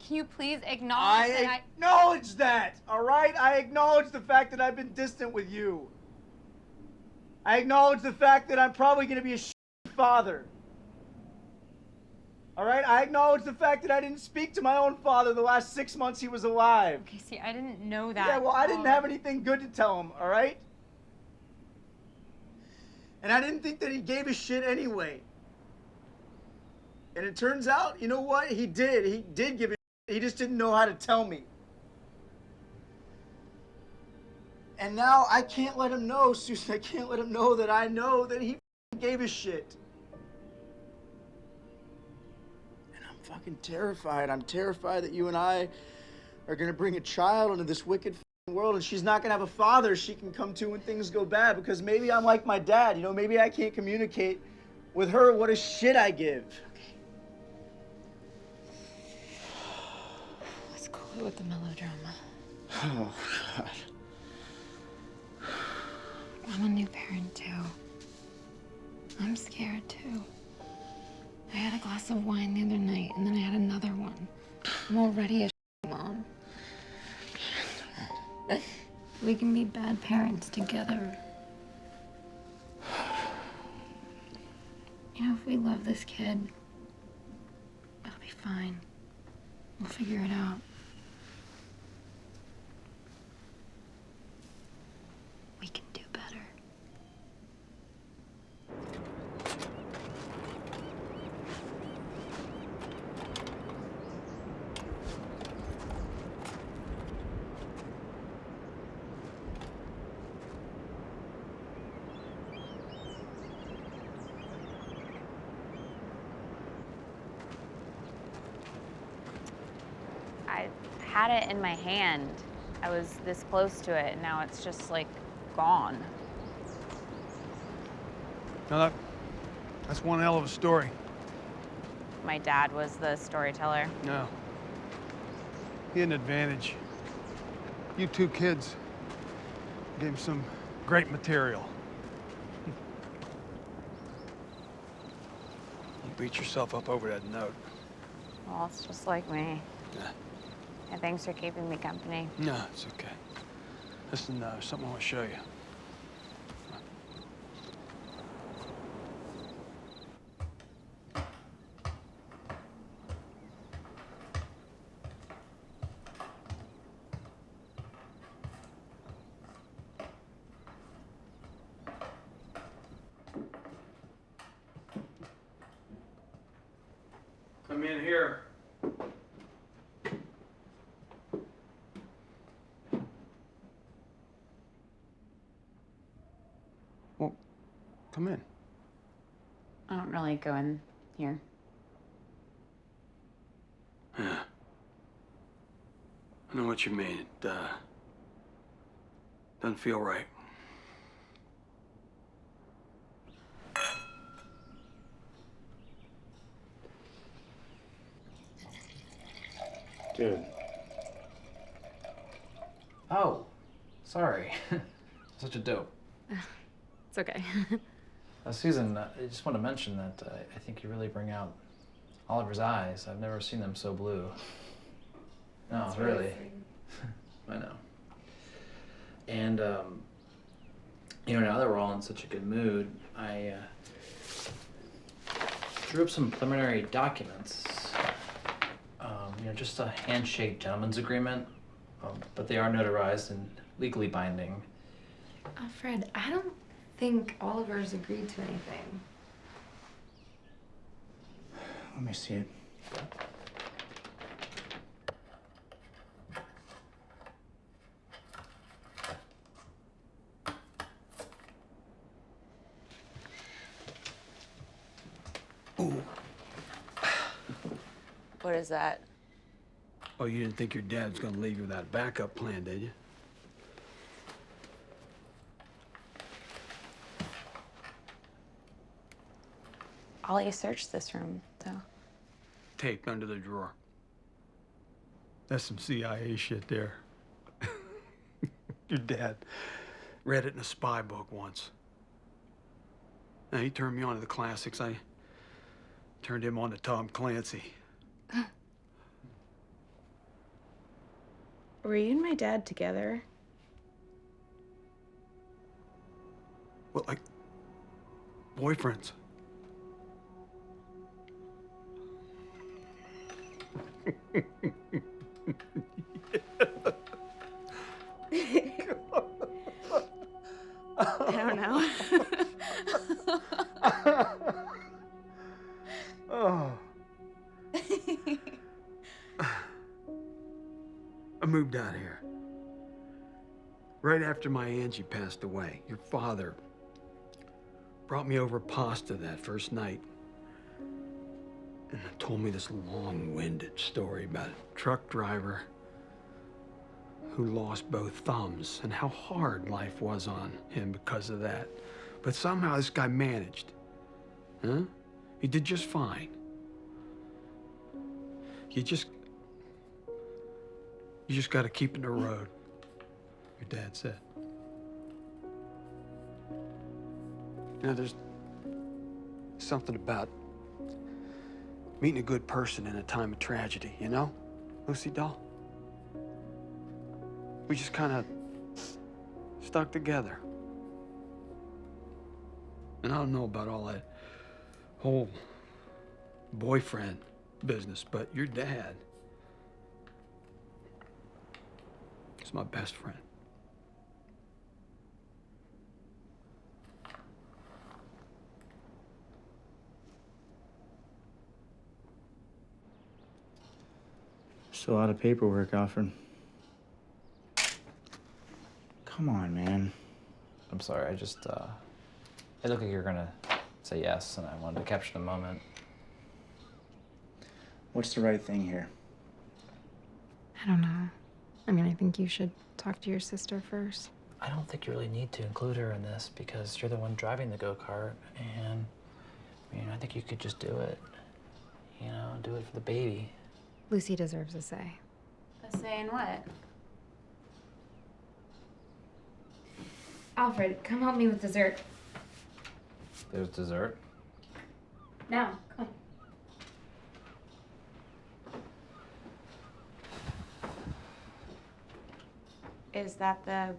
Can you please acknowledge that I acknowledge that, all right? I acknowledge the fact that I've been distant with you. I acknowledge the fact that I'm probably going to be a father. All right? I acknowledge the fact that I didn't speak to my own father the last 6 months he was alive. Okay, see, I didn't know that. Yeah, well, I didn't have anything good to tell him, all right? And I didn't think that he gave a shit anyway. And it turns out, you know what? He did. He did give a shit. He just didn't know how to tell me. And now I can't let him know, Susan. I can't let him know that he gave a shit. And I'm fucking terrified. I'm terrified that you and I are gonna bring a child into this wicked world, and she's not gonna have a father she can come to when things go bad, because maybe I'm like my dad, you know, maybe I can't communicate with her what a shit I give. Okay. Let's go with the melodrama. Oh, God. I'm a new parent, too. I'm scared, too. I had a glass of wine the other night, and then I had another one. I'm already a mom. We can be bad parents together. You know, if we love this kid, it'll be fine. We'll figure it out. We can do better. I had it in my hand. I was this close to it, and now it's just like gone. Now that's one hell of a story. My dad was the storyteller. No. He had an advantage. You two kids gave him some great material. You beat yourself up over that note. Well, it's just like me. Yeah. And thanks for keeping me company. No, it's okay. Listen, something I want to show you. Come in here. Well, come in. I don't really go in here. Yeah. I know what you mean. It, doesn't feel right. Dude. Oh, sorry. Such a dope. It's okay. Susan, I just want to mention that I think you really bring out Oliver's eyes. I've never seen them so blue. No, That's really. sweet. I know. And, you know, now that we're all in such a good mood, I drew up some preliminary documents. You know, just a handshake gentleman's agreement, but they are notarized and legally binding. Fred, I don't think Oliver's agreed to anything. Let me see it. What is that? Oh, you didn't think your dad was gonna leave you without a backup plan, did you? Ollie searched this room, so. Taped under the drawer. That's some CIA shit there. Your dad read it in a spy book once. Now, he turned me on to the classics. I turned him on to Tom Clancy. Were you and my dad together? Well, like, boyfriends. I don't know. Oh. I moved out here. Right after my Angie passed away, your father brought me over pasta that first night and told me this long-winded story about a truck driver who lost both thumbs and how hard life was on him because of that. But somehow this guy managed. Huh? He did just fine. You just gotta keep in the road, your dad said. You know, there's something about meeting a good person in a time of tragedy, you know, Lucy doll? We just kind of stuck together. And I don't know about all that whole boyfriend business, but your dad is my best friend. Just a lot of paperwork, Alfred. Come on, man. I'm sorry, it looked like you were gonna say yes, and I wanted to capture the moment. What's the right thing here? I don't know. I mean, I think you should talk to your sister first. I don't think you really need to include her in this because you're the one driving the go-kart, and I mean, I think you could just do it. You know, do it for the baby. Lucy deserves a say. A say in what? Alfred, come help me with dessert. There's dessert? Now, come. Is that the...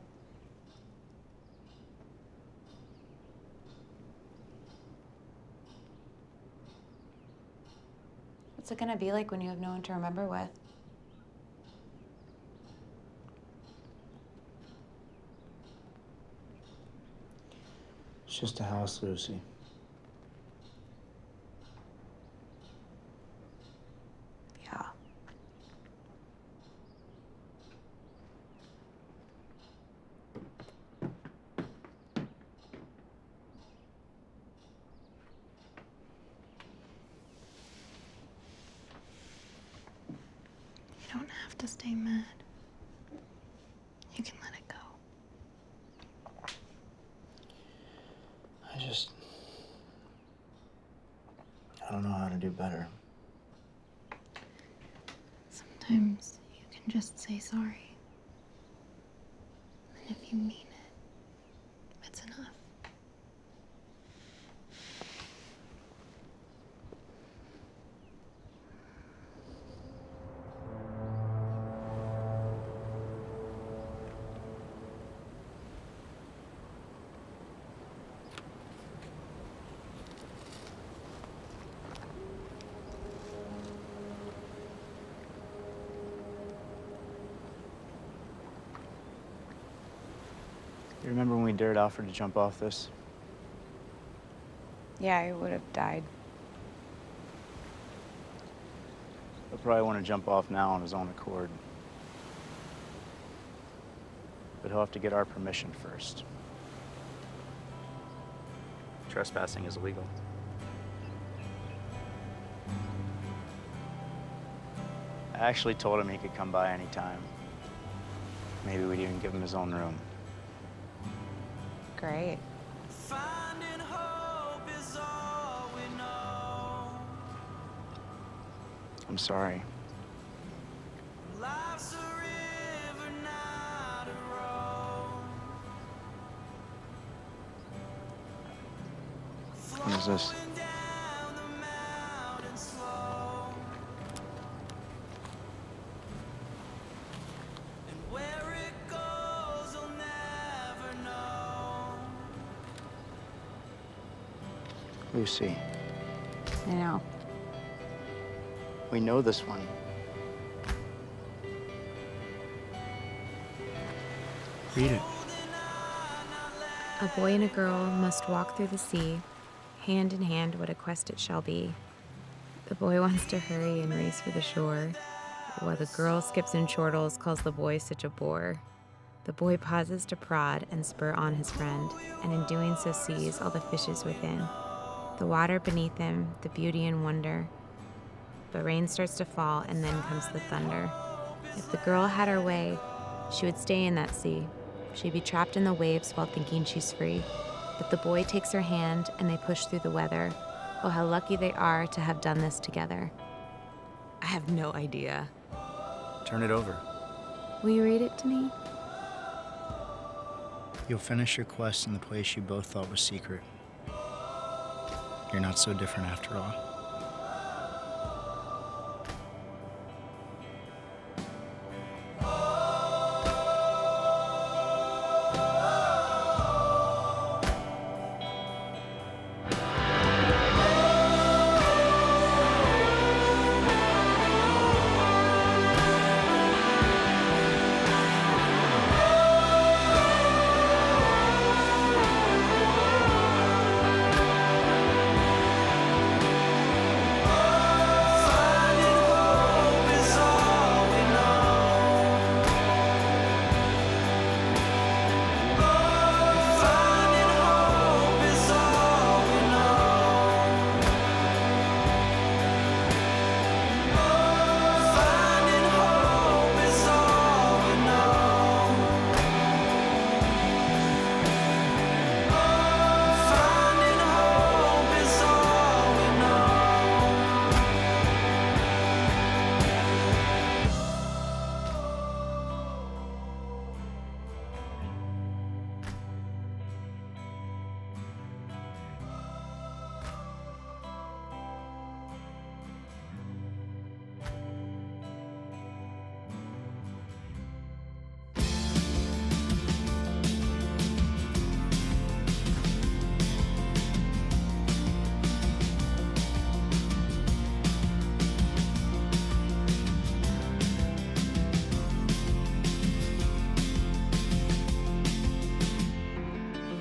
What's it gonna be like when you have no one to remember with? It's just a house, Lucy. Yeah. You don't have to stay mad. You can let it go. I don't know how to do better. Sometimes you can just say sorry. And if you mean it, it's enough. You remember when we dared Alfred to jump off this? Yeah, I would have died. He'll probably want to jump off now on his own accord. But he'll have to get our permission first. Trespassing is illegal. I actually told him he could come by anytime. Maybe we'd even give him his own room. Great. Finding hope is all we know. I'm sorry. Life's a river, not a road. What is this? Flowing down the mountain slow. And where it goes, you'll never know. Lucy, I know. we know this one. Read it. A boy and a girl must walk through the sea. Hand in hand, what a quest it shall be. The boy wants to hurry and race for the shore, while the girl skips and chortles, calls the boy such a bore. The boy pauses to prod and spur on his friend, and in doing so sees all the fishes within. The water beneath him, the beauty and wonder. But rain starts to fall, and then comes the thunder. If the girl had her way, she would stay in that sea. She'd be trapped in the waves while thinking she's free. But the boy takes her hand, and they push through the weather. Oh, how lucky they are to have done this together. I have no idea. Turn it over. Will you read it to me? You'll finish your quest in the place you both thought was secret. You're not so different after all. Finding hope is all we know. Finding hope is all we know. Finding hope is all we know. Finding hope is all we know.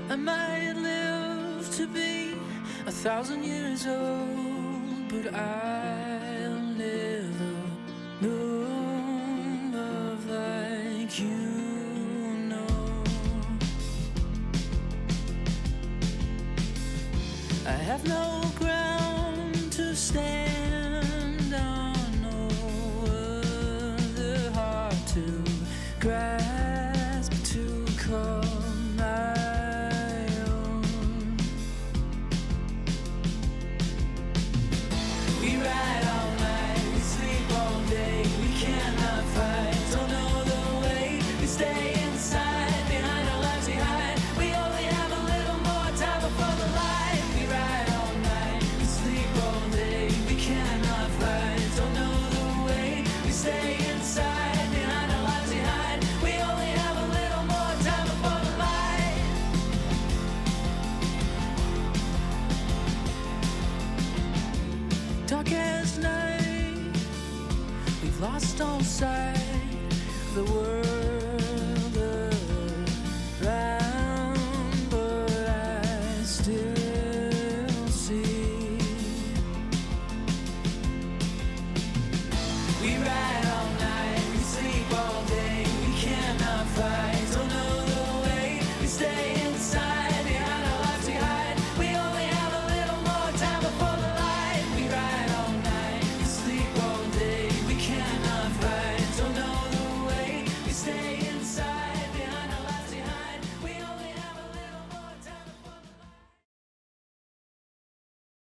I might live to be 1,000 years old, but I'll never know love like you know. I have no ground to stand on, no other heart to grasp, to call my own. We ride all night, we sleep all day, we cannot fight, don't know the way. We stay inside, behind our lives we hide. We only have a little more time before the light. We ride all night, we sleep all day, we cannot fight, don't know the way. We stay inside, behind our lives we hide. We only have a little more time before the light. Dark as night, we've lost all sight of the world